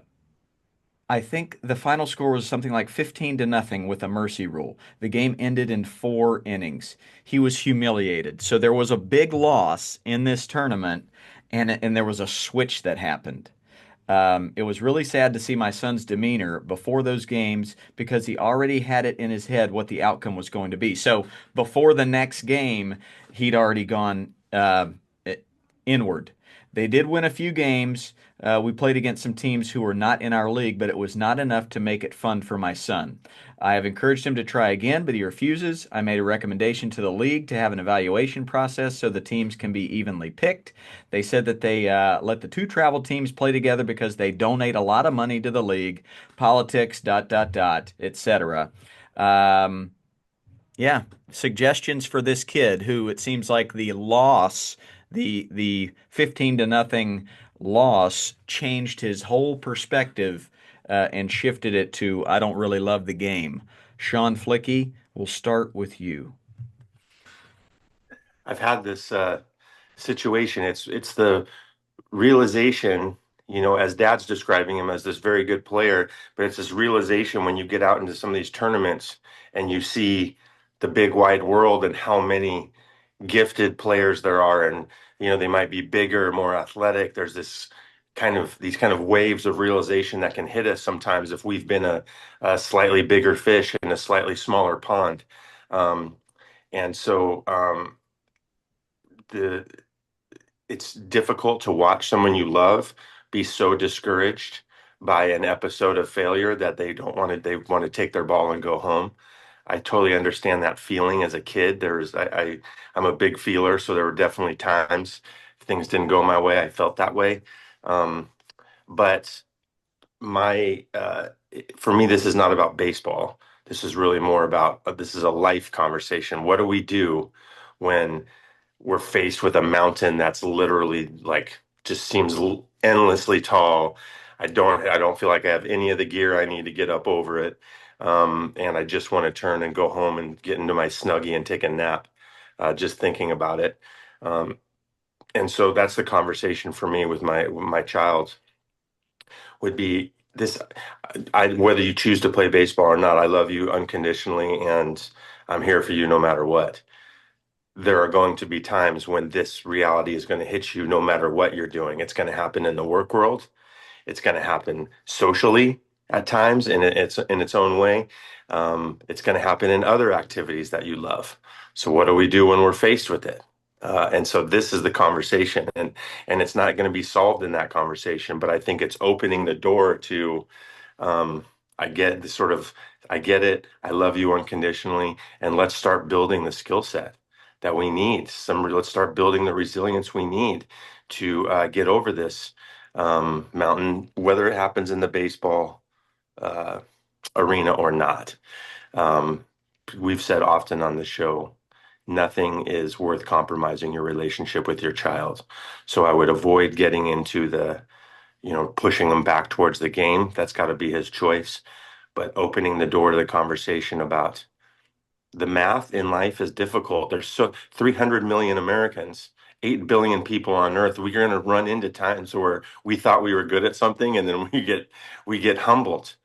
I think the final score was something like 15 to nothing with a mercy rule. The game ended in 4 innings. He was humiliated. So there was a big loss in this tournament, and there was a switch that happened. It was really sad to see my son's demeanor before those games because he already had it in his head what the outcome was going to be. So before the next game, he'd already gone inward. They did win a few games. We played against some teams who were not in our league, but it was not enough to make it fun for my son. I have encouraged him to try again, but he refuses. I made a recommendation to the league to have an evaluation process so the teams can be evenly picked. They said that they let the two travel teams play together because they donate a lot of money to the league, politics, etc. Um, yeah, suggestions for this kid who it seems like the loss, the 15 to nothing loss changed his whole perspective and shifted it to I don't really love the game. Sean Flicky, we'll start with you. I've had this situation. It's the realization, as dad's describing him as this very good player, but it's this realization when you get out into some of these tournaments and you see the big wide world and how many gifted players there are, and they might be bigger, more athletic. There's these kind of waves of realization that can hit us sometimes if we've been a slightly bigger fish in a slightly smaller pond. Um, and so the it's difficult to watch someone you love be so discouraged by an episode of failure that they want to take their ball and go home. I totally understand that feeling as a kid. I'm a big feeler, so there were definitely times things didn't go my way. I felt that way. Um, but my for me, this is not about baseball. This is really more about this is a life conversation. What do we do when we're faced with a mountain that's literally like just seems endlessly tall? I don't feel like I have any of the gear I need to get up over it. And I just want to turn and go home and get into my snuggie and take a nap, just thinking about it. Um, and so that's the conversation for me with my child would be this. Whether you choose to play baseball or not, I love you unconditionally, and I'm here for you no matter what. There are going to be times when this reality is going to hit you no matter what you're doing. It's going to happen in the work world. It's going to happen socially at times it's in its own way. It's going to happen in other activities that you love. So what do we do when we're faced with it? And so this is the conversation, and it's not going to be solved in that conversation, but I think it's opening the door to um, I get the sort of, I get it. I love you unconditionally. And let's start building the skill set that we need. Let's start building the resilience we need to get over this mountain, whether it happens in the baseball uh, arena or not. Um, we've said often on the show, nothing is worth compromising your relationship with your child. So I would avoid getting into pushing them back towards the game. That's got to be his choice. But opening the door to the conversation about the math in life is difficult. There's 300 million Americans, 8 billion people on earth. We're going to run into times where we thought we were good at something and then we get humbled.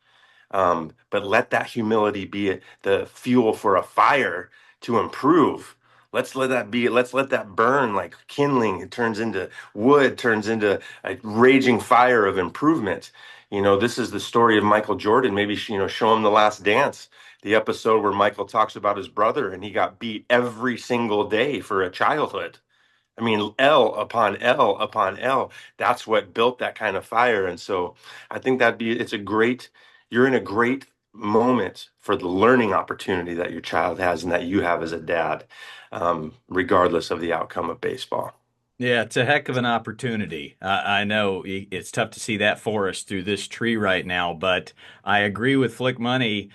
But let that humility be the fuel for a fire to improve. Let's let that burn like kindling. It turns into wood, turns into a raging fire of improvement. This is the story of Michael Jordan. Maybe, show him The Last Dance, the episode where Michael talks about his brother and he got beat every single day for a childhood. I mean, L upon L upon L. That's what built that kind of fire. And so I think you're in a great moment for the learning opportunity that your child has and that you have as a dad, regardless of the outcome of baseball. Yeah, it's a heck of an opportunity. I know it's tough to see that forest through this tree right now, but I agree with Flick Money.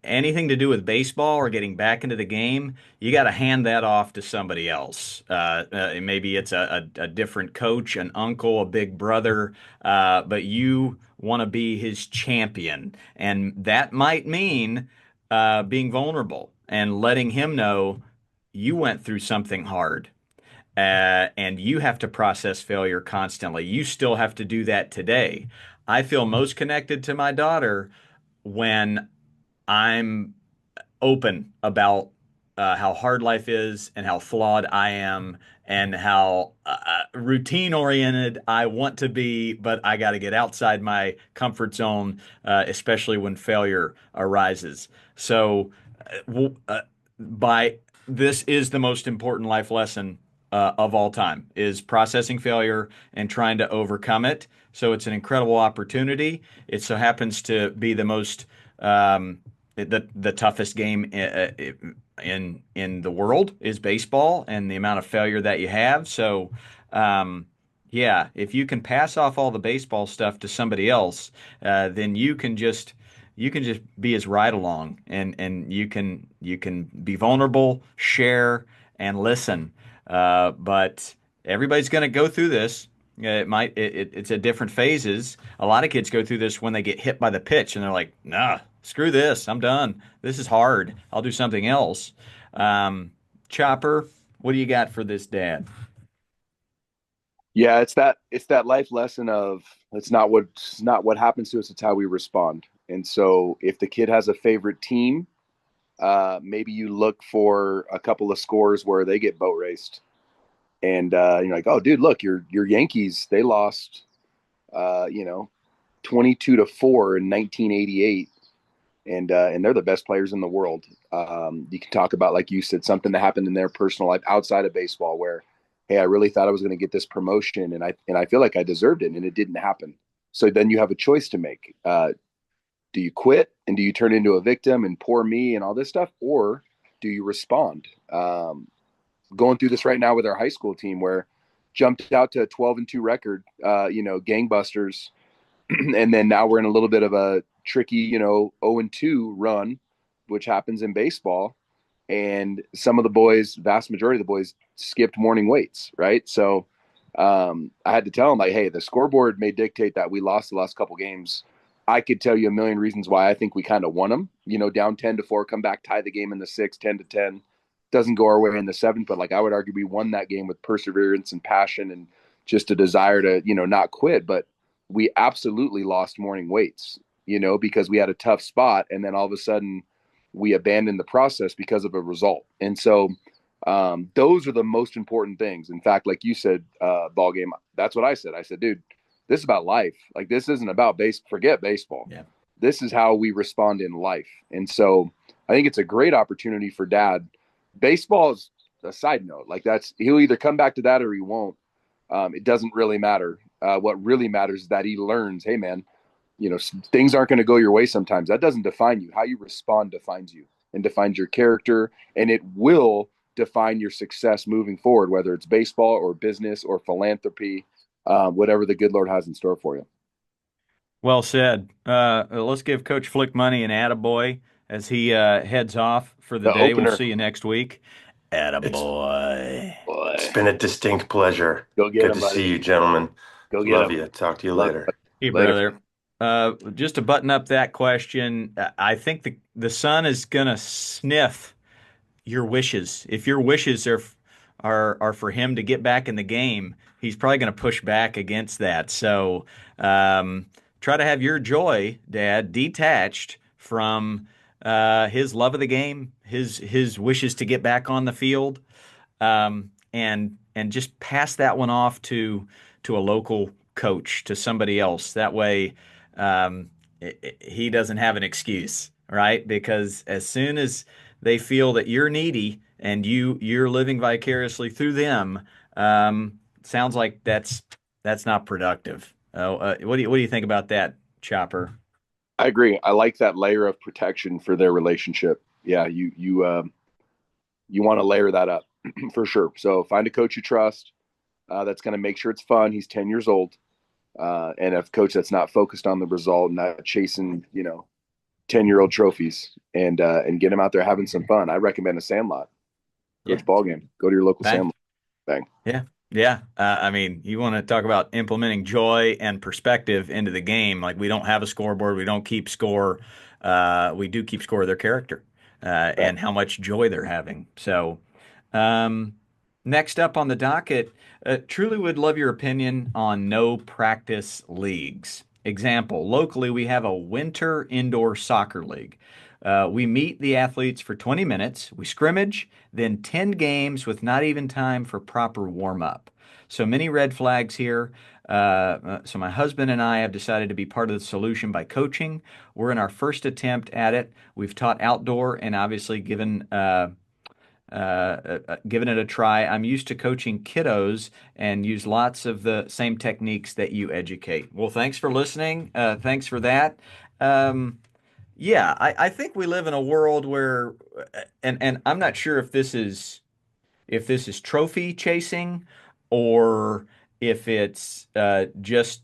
Anything to do with baseball or getting back into the game, you got to hand that off to somebody else. Maybe it's a different coach, an uncle, a big brother, but you want to be his champion. And that might mean being vulnerable and letting him know you went through something hard, and you have to process failure constantly. You still have to do that today. I feel most connected to my daughter when I'm open about how hard life is and how flawed I am and how routine oriented I want to be, but I got to get outside my comfort zone, especially when failure arises. So, by this is the most important life lesson of all time is processing failure and trying to overcome it. So it's an incredible opportunity. It so happens to be the most the toughest game in the world is baseball and the amount of failure that you have. So yeah, if you can pass off all the baseball stuff to somebody else, then you can just be his ride along, and you can be vulnerable, share, and listen. But everybody's going to go through this. It's at different phases. A lot of kids go through this when they get hit by the pitch, and they're like, "Nah, screw this. I'm done. This is hard. I'll do something else." Um, Chopper, what do you got for this dad? Yeah, it's that life lesson of it's not what happens to us, it's how we respond. And so if the kid has a favorite team, maybe you look for a couple of scores where they get boat raced. And you're like, oh dude, look, your Yankees, they lost 22-4 in 1988, and they're the best players in the world. You can talk about, like you said, something that happened in their personal life outside of baseball, where, hey, I really thought I was going to get this promotion, and I feel like I deserved it, and it didn't happen. So then you have a choice to make. Do you quit and do you turn into a victim and poor me and all this stuff, or do you respond? Going through this right now with our high school team, where jumped out to a 12-2 record, gangbusters, and then now we're in a little bit of a tricky, 0-2 run, which happens in baseball. And some of the boys, vast majority of the boys, skipped morning weights, right? So I had to tell them, like, hey, the scoreboard may dictate that we lost the last couple games. I could tell you a million reasons why I think we kind of won them. Down 10-4, come back, tie the game in the sixth, 10-10. Doesn't go our way in the seventh, but like I would argue, we won that game with perseverance and passion and just a desire to, not quit. But we absolutely lost morning weights, because we had a tough spot, and then all of a sudden we abandoned the process because of a result. And so those are the most important things. In fact, like you said, ball game, that's what I said. I said, dude, this is about life. Like, this isn't about forget baseball. Yeah. This is how we respond in life. And so I think it's a great opportunity for dad. Baseball is a side note. Like, he'll either come back to that or he won't. It doesn't really matter. What really matters is that he learns, hey man, things aren't going to go your way sometimes. That doesn't define you. How you respond defines you and defines your character, and it will define your success moving forward, whether it's baseball or business or philanthropy, whatever the good Lord has in store for you. Well said. Let's give Coach Flick Money an attaboy as he heads off for the The day. We'll opener, see you next week. It's Attaboy. it's boy, been a distinct pleasure. go get Good him, to see buddy. you, gentlemen. Go get Love him. you. Talk to you Love later. you. Hey, Later. brother. Just to button up that question, I think the sun is gonna sniff your wishes. If your wishes are for him to get back in the game, he's probably going to push back against that. So um, try to have your joy, Dad, detached from his love of the game, his wishes to get back on the field, and just pass that one off to a local coach, to somebody else. That way, um, he doesn't have an excuse, right? Because as soon as they feel that you're needy and you're living vicariously through them, sounds like that's not productive. What do you think about that, Chopper? I agree. I like that layer of protection for their relationship. Yeah, you want to layer that up for sure. So find a coach you trust, that's going to make sure it's fun. He's 10 years old. And a coach that's not focused on the result, not chasing, 10-year-old trophies, and get him out there having some fun. I recommend a Sandlot. Go Yeah. to ball game. Go to your local Bang. Sandlot. Bang. Yeah. Yeah. I mean, you want to talk about implementing joy and perspective into the game. Like, we don't have a scoreboard. We don't keep score. We do keep score of their character Bang. and how much joy they're having. So, um, next up on the docket, truly would love your opinion on no practice leagues. Example, locally, we have a winter indoor soccer league. We meet the athletes for 20 minutes, we scrimmage, then 10 games with not even time for proper warm up. So many red flags here. So my husband and I have decided to be part of the solution by coaching. We're in our first attempt at it. We've taught outdoor and obviously given it a try. I'm used to coaching kiddos and use lots of the same techniques that you educate. Well, thanks for listening. Thanks for that. Um, yeah, I think we live in a world where, and I'm not sure if this is trophy chasing or if it's just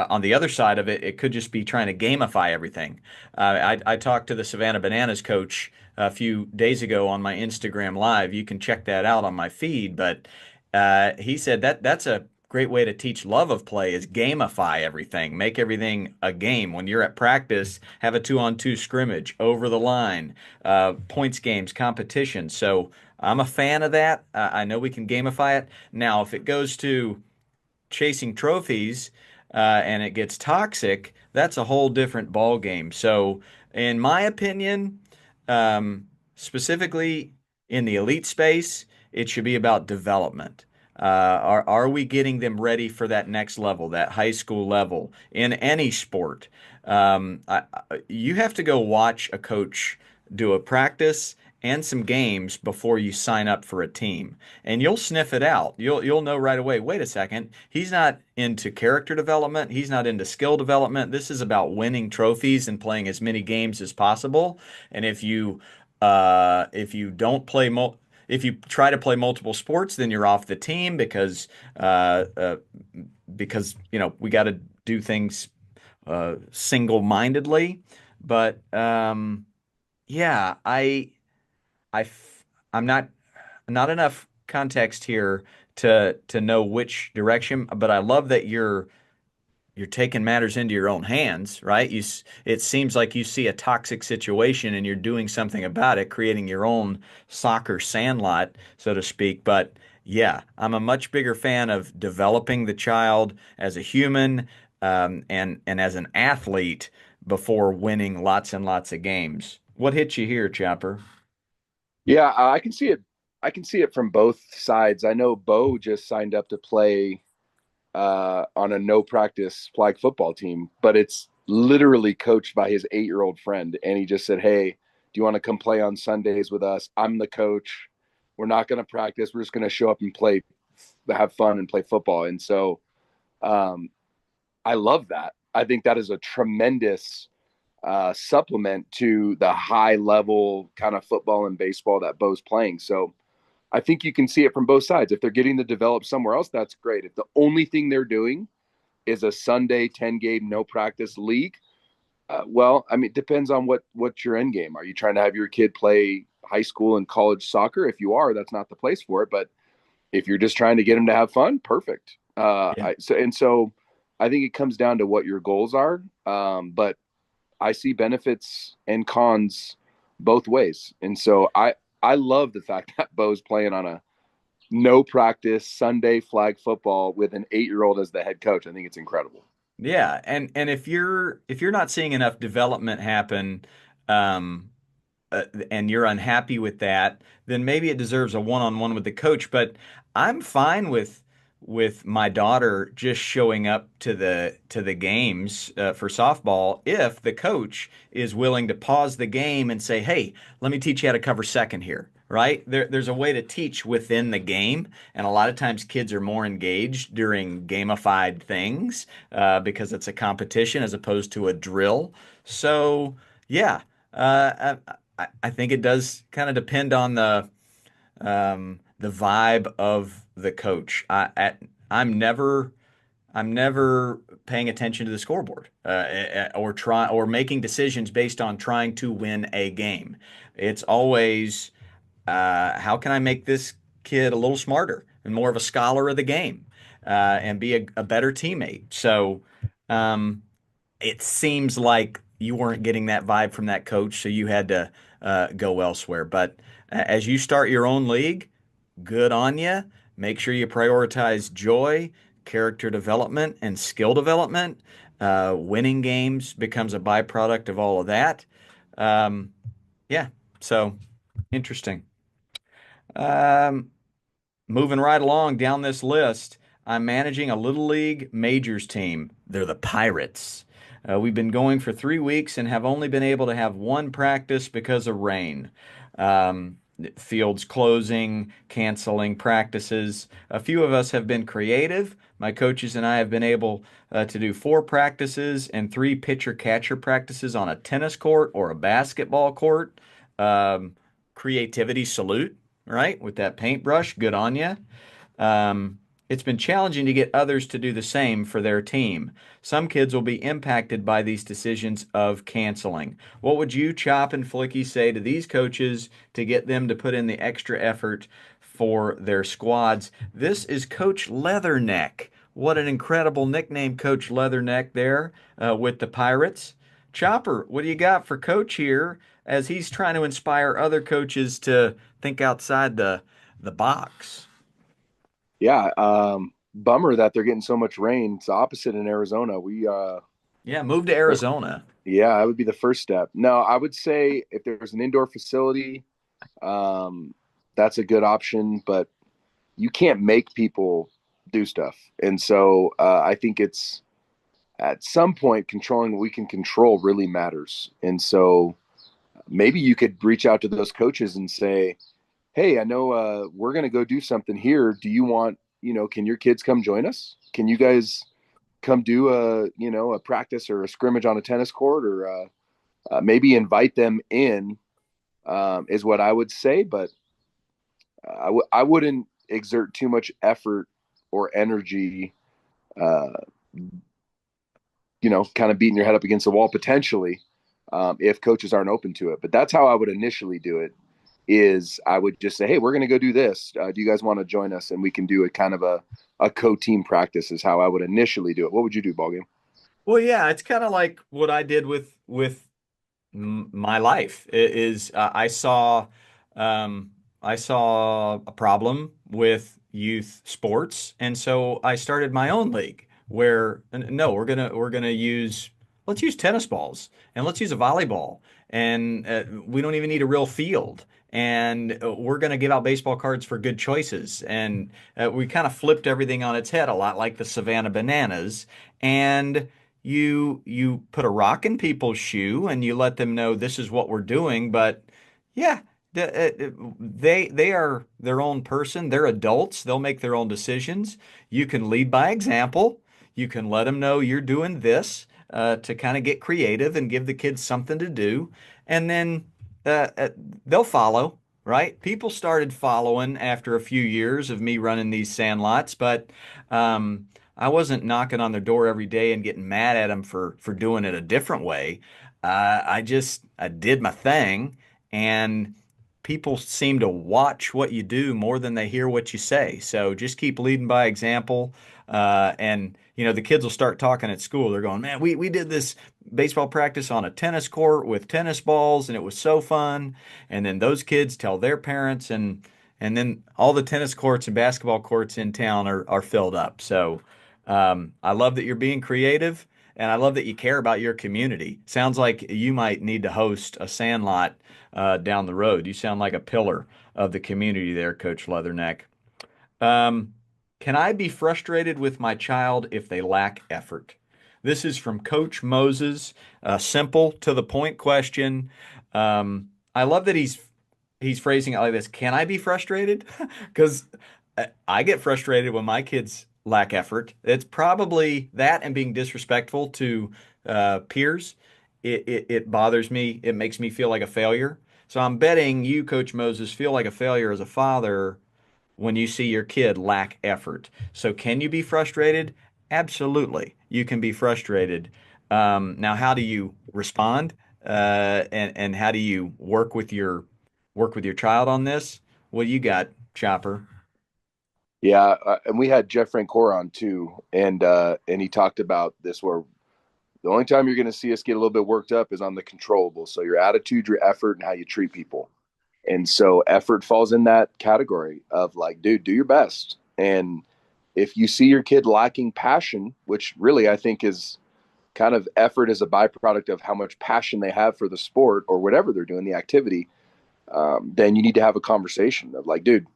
on the other side of it, it could just be trying to gamify everything. I talked to the Savannah Bananas coach a few days ago on my Instagram Live. You can check that out on my feed. But he said that's a great way to teach love of play is gamify everything, make everything a game. When you're at practice, have a two-on-two scrimmage, over the line, points games, competition. So I'm a fan of that. I know we can gamify it. Now, if it goes to chasing trophies and it gets toxic, that's a whole different ball game. So, in my opinion, specifically in the elite space, it should be about development. Are we getting them ready for that next level, that high school level in any sport? You have to go watch a coach do a practice and some games before you sign up for a team, and you'll sniff it out. You'll know right away. Wait a second, he's not into character development. He's not into skill development. This is about winning trophies and playing as many games as possible. And if you don't play if you try to play multiple sports, then you're off the team uh, uh, because we got to do things single-mindedly. But yeah, I'm not enough context here to know which direction, but I love that you're taking matters into your own hands, right? It seems like you see a toxic situation and you're doing something about it, creating your own soccer sandlot, so to speak. But yeah, I'm a much bigger fan of developing the child as a human, and as an athlete before winning lots and lots of games. What hit you here, Chopper? Yeah, I can see it. I can see it from both sides. I know Bo just signed up to play on a no practice flag football team, but it's literally coached by his 8-year old friend. And he just said, "Hey, do you want to come play on Sundays with us? I'm the coach. We're not going to practice. We're just going to show up and play, have fun and play football." And so um, I love that. I think that is a tremendous supplement to the high level kind of football and baseball that Bo's playing. So I think you can see it from both sides. If they're getting to develop somewhere else, that's great. If the only thing they're doing is a Sunday 10 game no practice league, well, I mean, it depends on what your end game. Are you trying to have your kid play high school and college soccer? If you are, that's not the place for it. But if you're just trying to get them to have fun, perfect. Yeah. So I think it comes down to what your goals are. But I see benefits and cons both ways, and so I love the fact that Bo's playing on a no practice Sunday flag football with an 8-year old as the head coach. I think it's incredible. Yeah, and if you're not seeing enough development happen, um, and you're unhappy with that, then maybe it deserves a one-on-one with the coach. But I'm fine with my daughter just showing up to the games for softball if the coach is willing to pause the game and say, "Hey, let me teach you how to cover second here." Right? There's a way to teach within the game, and a lot of times kids are more engaged during gamified things because it's a competition as opposed to a drill. So, yeah, I think it does kind of depend on the vibe of the coach. I'm never I'm never paying attention to the scoreboard or making decisions based on trying to win a game. It's always how can I make this kid a little smarter and more of a scholar of the game and be a better teammate. So um, it seems like you weren't getting that vibe from that coach, so you had to go elsewhere. But as you start your own league, good on you. Make sure you prioritize joy, character development, and skill development. Winning games becomes a byproduct of all of that. Um, yeah, so interesting. Um, Moving right along down this list, I'm managing a Little League Majors team. They're the Pirates. We've been going for 3 weeks and have only been able to have one practice because of rain. Fields closing, canceling practices. A few of us have been creative. My coaches and I have been able to do 4 practices and 3 pitcher-catcher practices on a tennis court or a basketball court. Um, Creativity salute, right? With that paintbrush, good on you. It's been challenging to get others to do the same for their team. Some kids will be impacted by these decisions of canceling. What would you, Chop and Flicky, say to these coaches to get them to put in the extra effort for their squads? This is Coach Leatherneck. What an incredible nickname, Coach Leatherneck, there with the Pirates. Chopper, what do you got for Coach here as he's trying to inspire other coaches to think outside the box? Yeah, bummer that they're getting so much rain. It's the opposite in Arizona. Yeah, move to Arizona. Yeah, that would be the first step. No, I would say if there's an indoor facility, um, that's a good option, but you can't make people do stuff. And so I think it's at some point controlling what we can control really matters. And so maybe you could reach out to those coaches and say, hey, I know we're going to go do something here. Do you want, can your kids come join us? Can you guys come do a practice or a scrimmage on a tennis court, or maybe invite them in, is what I would say. But I wouldn't exert too much effort or energy, uh, kind of beating your head up against the wall potentially, if coaches aren't open to it. But that's how I would initially do it. Is I would just say, hey, we're going to go do this. Do you guys want to join us? And we can do a kind of a co-team practice is how I would initially do it. What would you do, Ballgame? Well, yeah, it's kind of like what I did with my life. Um, I saw a problem with youth sports, and so I started my own league where no, we're gonna use let's use tennis balls and let's use a volleyball, and we don't even need a real field. And we're going to give out baseball cards for good choices. And we kind of flipped everything on its head, a lot like the Savannah Bananas. And you put a rock in people's shoe and you let them know this is what we're doing. But yeah, they are their own person. They're adults. They'll make their own decisions. You can lead by example. You can let them know you're doing this to kind of get creative and give the kids something to do, and then uh, uh, they'll follow. Right? People started following after a few years of me running these sandlots, but I wasn't knocking on their door every day and getting mad at them for doing it a different way. I did my thing, and people seem to watch what you do more than they hear what you say. So just keep leading by example. And the kids will start talking at school. They're going, man, we did this baseball practice on a tennis court with tennis balls, and it was so fun. And then those kids tell their parents, and then all the tennis courts and basketball courts in town are filled up. So I love that you're being creative, and I love that you care about your community. Sounds like you might need to host a sandlot down the road. You sound like a pillar of the community there, Coach Leatherneck. Um, can I be frustrated with my child if they lack effort? This is from Coach Moses. A simple, to the point question. I love that he's phrasing it like this. Can I be frustrated? Because I get frustrated when my kids lack effort. It's probably that and being disrespectful to peers. It bothers me. It makes me feel like a failure. So I'm betting you, Coach Moses, feel like a failure as a father when you see your kid lack effort. So can you be frustrated? Absolutely, you can be frustrated. Now, how do you respond? And how do you work with your child on this? What do you got, Chopper? Yeah, and we had Jeff Francor on too, and he talked about this where the only time you're going to see us get a little bit worked up is on the controllable. So your attitude, your effort, and how you treat people. And so effort falls in that category of like, dude, do your best. And if you see your kid lacking passion, which really I think is kind of effort as a byproduct of how much passion they have for the sport or whatever they're doing, the activity, then you need to have a conversation of like, dude,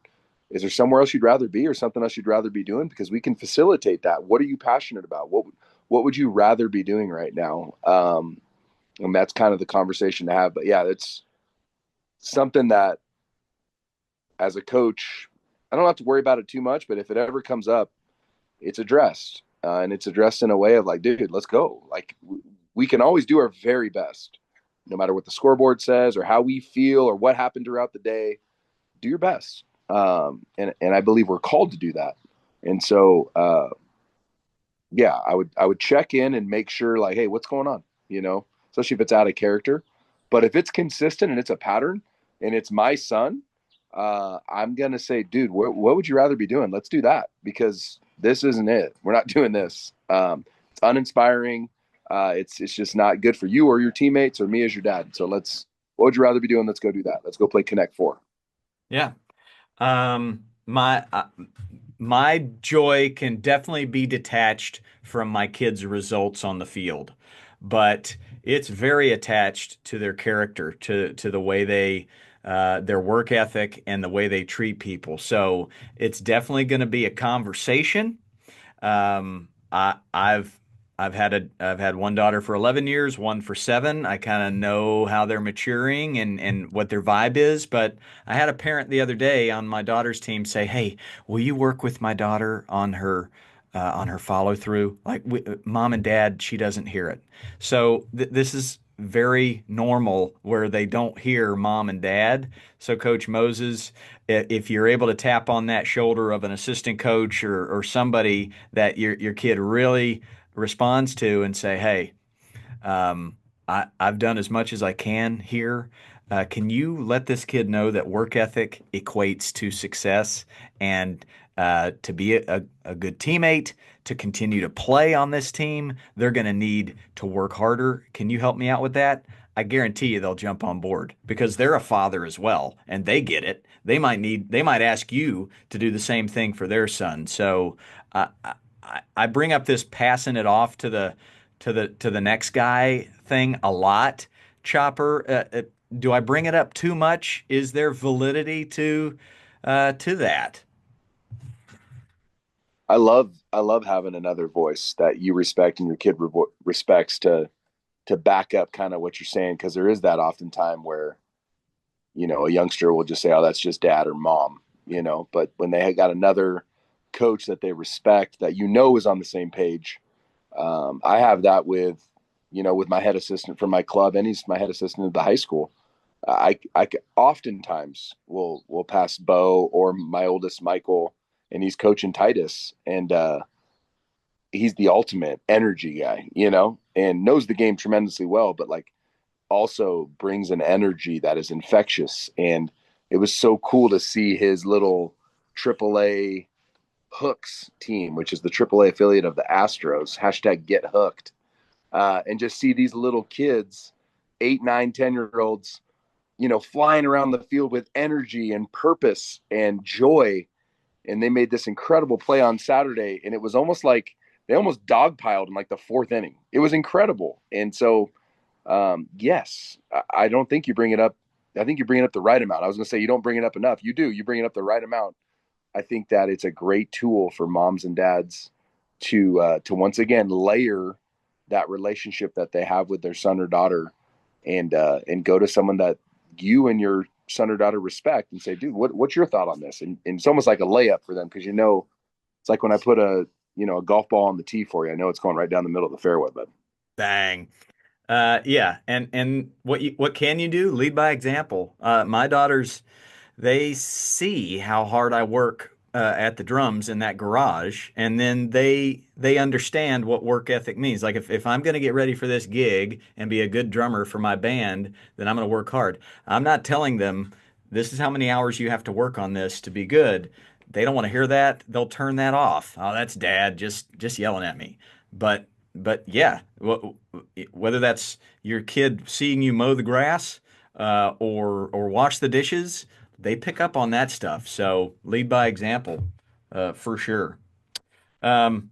is there somewhere else you'd rather be or something else you'd rather be doing? Because we can facilitate that. What are you passionate about? What would you rather be doing right now? And that's kind of the conversation to have. But yeah, it's something that as a coach, I don't have to worry about it too much. But if it ever comes up, it's addressed. And it's addressed in a way of like, dude, let's go. Like we can always do our very best, no matter what the scoreboard says or how we feel or what happened throughout the day. Do your best. And I believe we're called to do that. And so, yeah, I would check in and make sure like, hey, what's going on? Especially if it's out of character. But if it's consistent and it's a pattern and it's my son, I'm gonna say, dude, what would you rather be doing? Let's do that because this isn't it. We're not doing this. It's uninspiring. It's just not good for you or your teammates or me as your dad. So what would you rather be doing? Let's go do that. Let's go play Connect Four. Yeah. My my joy can definitely be detached from my kids' results on the field, but it's very attached to their character, to the way they their work ethic and the way they treat people. So it's definitely going to be a conversation. I've had one daughter for 11 years, one for 7. I kind of know how they're maturing and what their vibe is. But I had a parent the other day on my daughter's team say, "Hey, will you work with my daughter on her follow through? Like mom and dad, she doesn't hear it." So this is very normal where they don't hear mom and dad. So Coach Moses, if you're able to tap on that shoulder of an assistant coach or somebody that your kid really responds to and say, "Hey, I've done as much as I can here. Can you let this kid know that work ethic equates to success and to be a good teammate, to continue to play on this team, they're going to need to work harder. Can you help me out with that?" I guarantee you they'll jump on board because they're a father as well and they get it. They might ask you to do the same thing for their son. So I bring up this passing it off to the next guy thing a lot. Chopper, do I bring it up too much? Is there validity to that? I love having another voice that you respect and your kid respects to back up kind of what you're saying, because there is that often time where a youngster will just say, "Oh, that's just dad or mom," but when they got another coach that they respect, that is on the same page. I have that with my head assistant for my club, and he's my head assistant at the high school. I oftentimes will pass Bo or my oldest Michael, and he's coaching Titus, and he's the ultimate energy guy, and knows the game tremendously well, but like also brings an energy that is infectious. And it was so cool to see his little AAA Hooks team, which is the AAA affiliate of the Astros, hashtag get hooked, and just see these little kids, 8, 9, 10-year olds, flying around the field with energy and purpose and joy. And they made this incredible play on Saturday, and it was almost like they almost dogpiled in like the 4th inning. It was incredible. And so, yes, I don't think you bring it up. I think you bring it up the right amount. I was going to say you don't bring it up enough. You do. You bring it up the right amount. I think that it's a great tool for moms and dads to once again layer that relationship that they have with their son or daughter, and go to someone that you and your son or daughter respect and say, "Dude, what's your thought on this?" And it's almost like a layup for them, because it's like when I put a golf ball on the tee for you. I know it's going right down the middle of the fairway, but Bang. Yeah, and what can you do? Lead by example. My daughters, they see how hard I work at the drums in that garage, and then they understand what work ethic means. Like if I'm going to get ready for this gig and be a good drummer for my band, then I'm going to work hard. I'm not telling them this is how many hours you have to work on this to be good. They don't want to hear that. They'll turn that off. Oh, that's dad just yelling at me. But yeah, whether that's your kid seeing you mow the grass or wash the dishes, they pick up on that stuff. So lead by example, for sure. Um,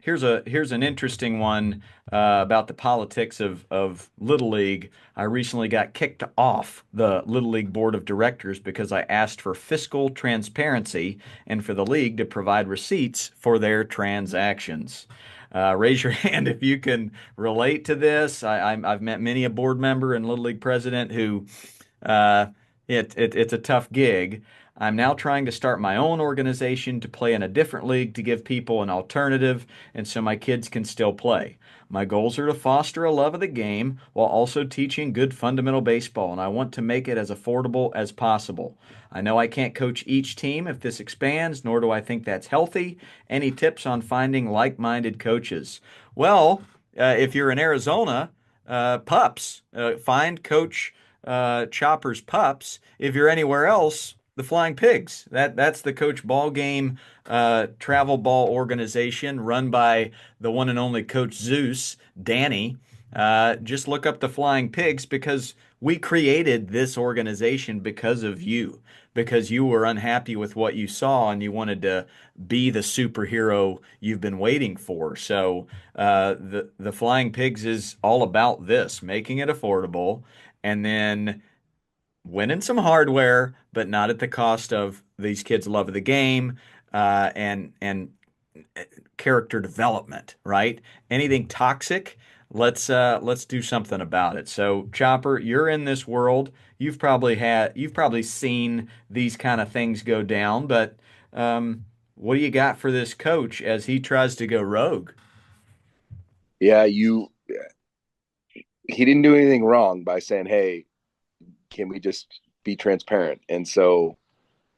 here's an interesting one about the politics of Little League. I recently got kicked off the Little League board of directors because I asked for fiscal transparency and for the league to provide receipts for their transactions. Raise your hand if you can relate to this. I've met many a board member and Little League president who uh, it's a tough gig. I'm now trying to start my own organization to play in a different league to give people an alternative and so my kids can still play. My goals are to foster a love of the game while also teaching good fundamental baseball, and I want to make it as affordable as possible. I know I can't coach each team if this expands, nor do I think that's healthy. Any tips on finding like-minded coaches? Well, if you're in Arizona, pups. Find Coach Chopper's pups. If you're anywhere else, the Flying Pigs. That's the Coach Ball Game travel ball organization run by the one and only Coach Zeus, Danny. Just look up the Flying Pigs because we created this organization because of you, because you were unhappy with what you saw and you wanted to be the superhero you've been waiting for. So the Flying Pigs is all about this, making it affordable, and then winning some hardware, but not at the cost of these kids' love of the game and character development, right? Anything toxic, let's do something about it. So, Chopper, you're in this world. You've probably seen these kind of things go down, but what do you got for this coach as he tries to go rogue? Yeah, he didn't do anything wrong by saying, "Hey, can we just be transparent?" And so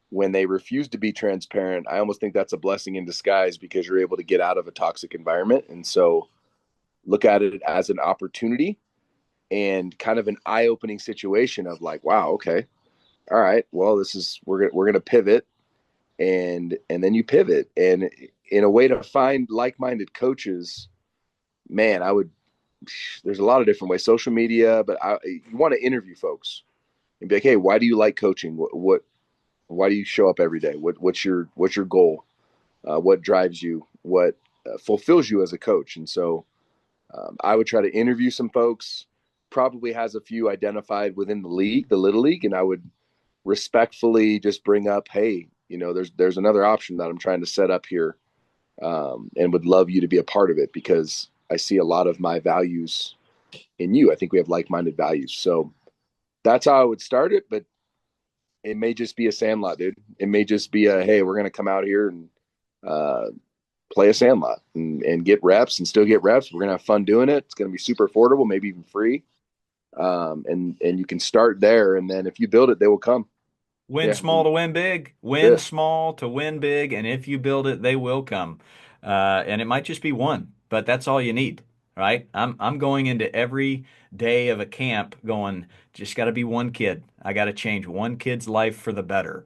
when they refuse to be transparent, I almost think that's a blessing in disguise because you're able to get out of a toxic environment. And so look at it as an opportunity and kind of an eye-opening situation of like, wow, okay, all right, well, this is we're gonna pivot, and then you pivot, and in a way to find like-minded coaches, man, I would. There's a lot of different ways, social media, but you want to interview folks and be like, hey, why do you like coaching? What why do you show up every day? What's your goal? What drives you? What fulfills you as a coach? And so I would try to interview some folks. Probably has a few identified within the league, the little league, and I would respectfully just bring up, hey, there's another option that I'm trying to set up here, and would love you to be a part of it because I see a lot of my values in you. I think we have like-minded values, so that's how I would start it. But it may just be a sandlot, dude. It may just be a, hey, we're going to come out here and uh, play a sandlot and get reps and still get reps. We're going to have fun doing it. It's going to be super affordable, maybe even free. And you can start there. And then if you build it, they will come. Win Yeah. small to win big. Win Yeah. small to win big. And if you build it, they will come. And it might just be one, but that's all you need, right? I'm going into every day of a camp going, just got to be one kid. I got to change one kid's life for the better.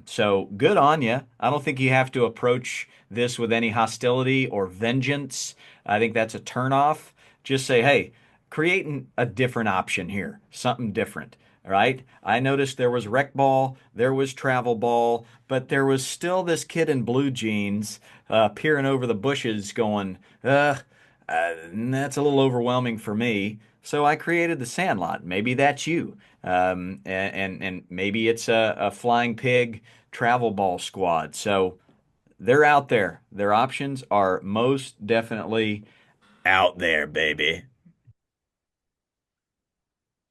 So good on you. I don't think you have to approach this with any hostility or vengeance. I think that's a turnoff. Just say, hey, creating a different option here, something different. All right. I noticed there was rec ball, there was travel ball, but there was still this kid in blue jeans peering over the bushes going, that's a little overwhelming for me. So I created the Sandlot. Maybe that's you. And maybe it's a flying pig travel ball squad. So they're out there. Their options are most definitely out there, baby.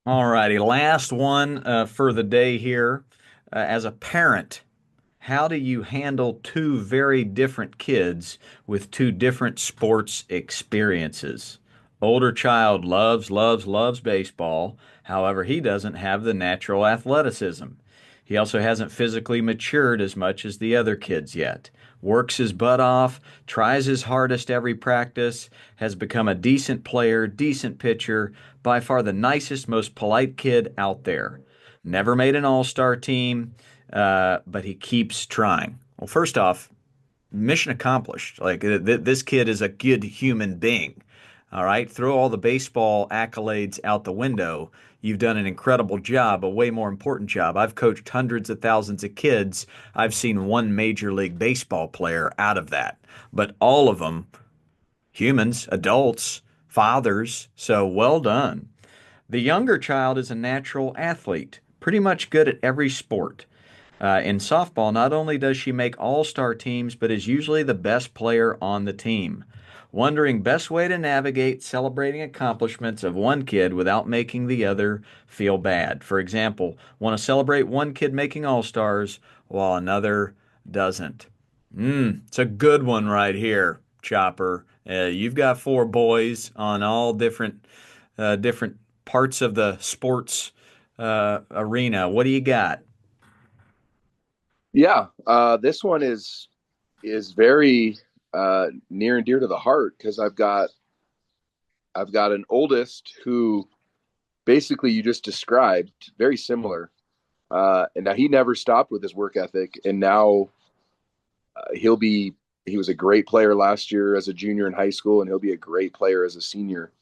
All righty, last one for the day here. As a parent, how do you handle two very different kids with two different sports experiences? Older child loves baseball. However, he doesn't have the natural athleticism. He also hasn't physically matured as much as the other kids yet. Works his butt off, tries his hardest every practice, has become a decent player, decent pitcher, by far the nicest, most polite kid out there. Never made an all-star team, but he keeps trying. Well, first off, mission accomplished. Like this kid is a good human being. All right, throw all the baseball accolades out the window. You've done an incredible job, a way more important job. I've coached hundreds of thousands of kids. I've seen one major league baseball player out of that, but all of them humans, adults, fathers. So well done. The younger child is a natural athlete, pretty much good at every sport. In softball, not only does she make all-star teams, but is usually the best player on the team. Wondering best way to navigate celebrating accomplishments of one kid without making the other feel bad. For example, want to celebrate one kid making all-stars while another doesn't. It's a good one right here, Chopper. You've got four boys on all different parts of the sports arena. What do you got? Yeah. This one is very near and dear to the heart because I've got an oldest who basically you just described very similar. And now he never stopped with his work ethic, and now he was a great player last year as a junior in high school, and he'll be a great player as a senior.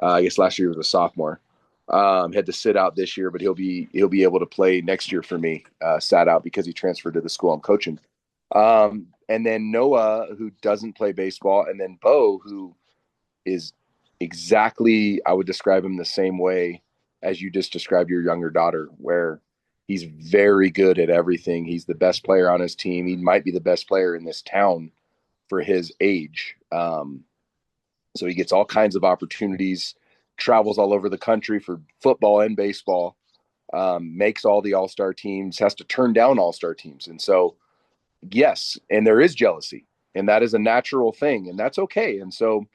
I guess last year he was a sophomore. Had to sit out this year, but he'll be able to play next year for me. Sat out because he transferred to the school I'm coaching. And then Noah, who doesn't play baseball, and then Bo, who is exactly, I would describe him the same way as you just described your younger daughter, where he's very good at everything. He's the best player on his team. He might be the best player in this town for his age. So he gets all kinds of opportunities, travels all over the country for football and baseball, makes all the all-star teams, has to turn down all-star teams. And so, yes, and there is jealousy, and that is a natural thing, and that's okay. And so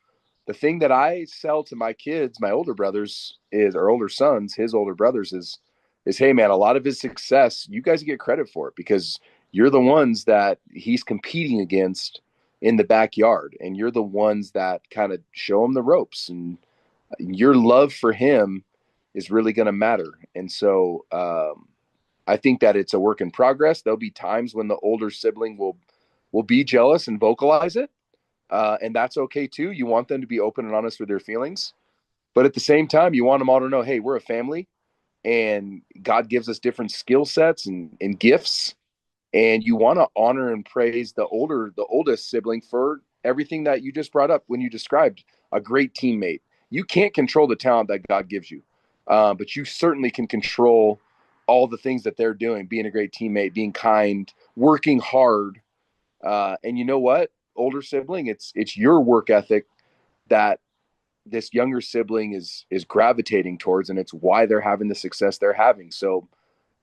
the thing that I sell to my kids, my older brothers is, or older sons, his older brothers is, hey man, a lot of his success, you guys get credit for it because you're the ones that he's competing against in the backyard, and you're the ones that kind of show him the ropes, and your love for him is really going to matter. And so, I think that it's a work in progress. There'll be times when the older sibling will be jealous and vocalize it, and that's okay too. You want them to be open and honest with their feelings, but at the same time, you want them all to know, hey, we're a family, and God gives us different skill sets and gifts, and you want to honor and praise the oldest sibling for everything that you just brought up when you described a great teammate. You can't control the talent that God gives you, but you certainly can control all the things that they're doing, being a great teammate, being kind, working hard. And you know what, older sibling, it's your work ethic that this younger sibling is gravitating towards, and it's why they're having the success they're having. So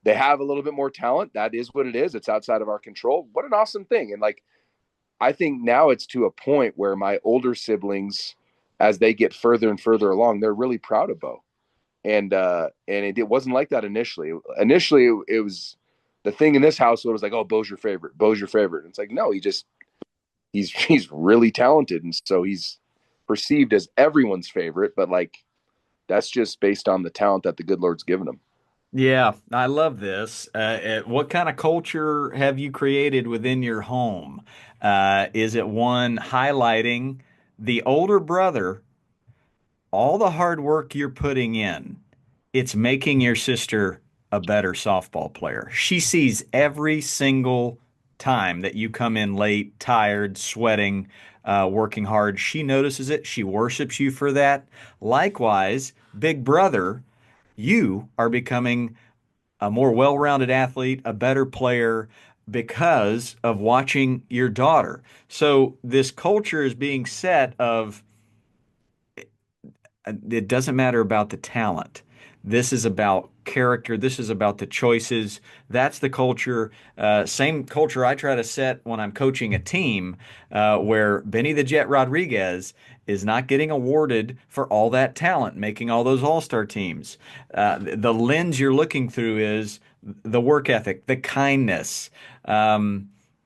they have a little bit more talent. That is what it is. It's outside of our control. What an awesome thing. And like, I think now it's to a point where my older siblings, as they get further and further along, they're really proud of Bo. And it wasn't like that initially. Initially, it was the thing in this household was like, oh, Bo's your favorite. Bo's your favorite. And it's like, no, he's really talented, and so he's perceived as everyone's favorite. But like, that's just based on the talent that the good Lord's given him. Yeah, I love this. What kind of culture have you created within your home? Is it one highlighting the older brother, all the hard work you're putting in? It's making your sister a better softball player. She sees every single time that you come in late, tired, sweating, working hard. She notices it. She worships you for that. Likewise, big brother, you are becoming a more well-rounded athlete, a better player because of watching your daughter. So this culture is being set of it doesn't matter about the talent. This is about character. This is about the choices. That's the culture. Same culture I try to set when I'm coaching a team, where Benny the Jet Rodriguez is not getting awarded for all that talent, making all those all-star teams. The lens you're looking through is the work ethic, the kindness.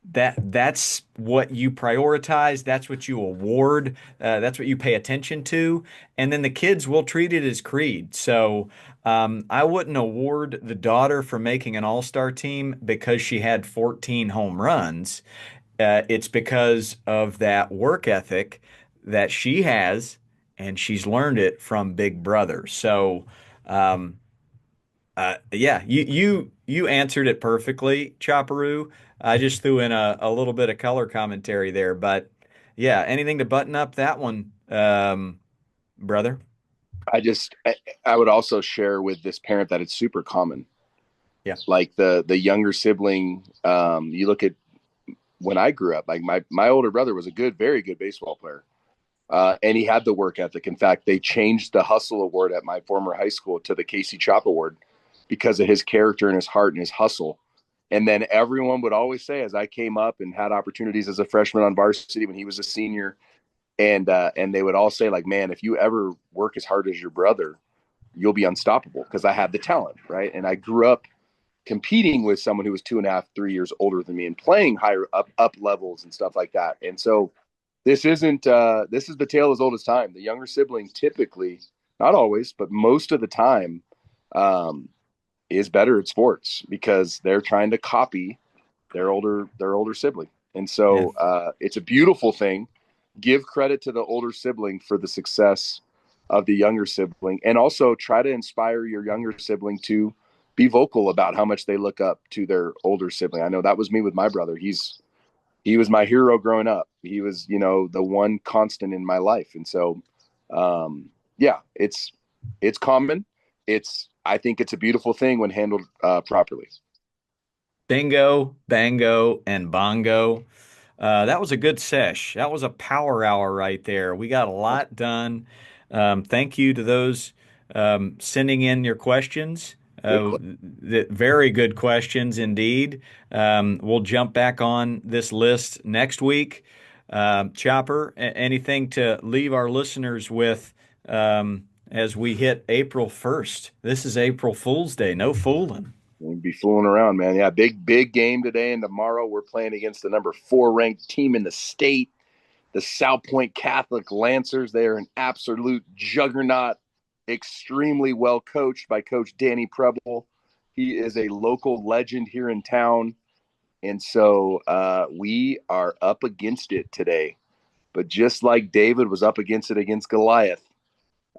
That's what you prioritize. That's what you award. That's what you pay attention to. And then the kids will treat it as creed. So I wouldn't award the daughter for making an all-star team because she had 14 home runs. It's because of that work ethic that she has, and she's learned it from Big Brother. So um, yeah, you answered it perfectly, Chopperoo. I just threw in a little bit of color commentary there, but yeah, anything to button up that one, brother? I would also share with this parent that it's super common. Yeah. Like the younger sibling, you look at when I grew up, like my older brother was a very good baseball player. And he had the work ethic. In fact, they changed the Hustle Award at my former high school to the Casey Chop Award because of his character and his heart and his hustle. And then everyone would always say, as I came up and had opportunities as a freshman on varsity when he was a senior, and they would all say, like, man, if you ever work as hard as your brother, you'll be unstoppable because I have the talent, right? And I grew up competing with someone who was 2.5, 3 years older than me and playing higher up levels and stuff like that. And so this is the tale as old as time. The younger sibling typically, not always, but most of the time, is better at sports because they're trying to copy their older sibling. And Yeah. so it's a beautiful thing. Give credit to the older sibling for the success of the younger sibling, and also try to inspire your younger sibling to be vocal about how much they look up to their older sibling. I know that was me with my brother. He was my hero growing up. He was, you know, the one constant in my life. And so, yeah, it's common. I think it's a beautiful thing when handled properly. Bingo, bango, and bongo. That was a good sesh. That was a power hour right there. We got a lot done. Thank you to those sending in your questions. Good question. Very good questions indeed. We'll jump back on this list next week. Chopper, anything to leave our listeners with as we hit April 1st? This is April Fool's Day. No fooling. We'll be fooling around, man. Yeah, big game today and tomorrow. We're playing against the number 4 ranked team in the state, the South Point Catholic Lancers. They are an absolute juggernaut, extremely well coached by Coach Danny Preble. He is a local legend here in town. And so we are up against it today. But just like David was up against it against Goliath,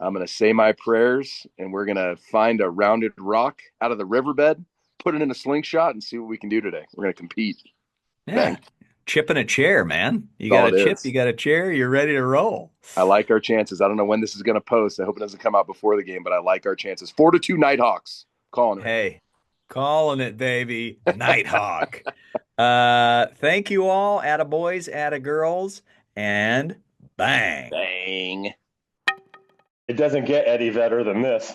I'm going to say my prayers, and we're going to find a rounded rock out of the riverbed, put it in a slingshot, and see what we can do today. We're going to compete. Yeah. Bang. Chipping a chair, man. You That's got all a it chip, is. you got a chair, you're ready to roll. I like our chances. I don't know when this is going to post. I hope it doesn't come out before the game, but I like our chances. 4-2 Nighthawks. Calling it. Hey, calling it, baby. Nighthawk. Thank you all, attaboys, attagirls, and bang. Bang. It doesn't get any better than this.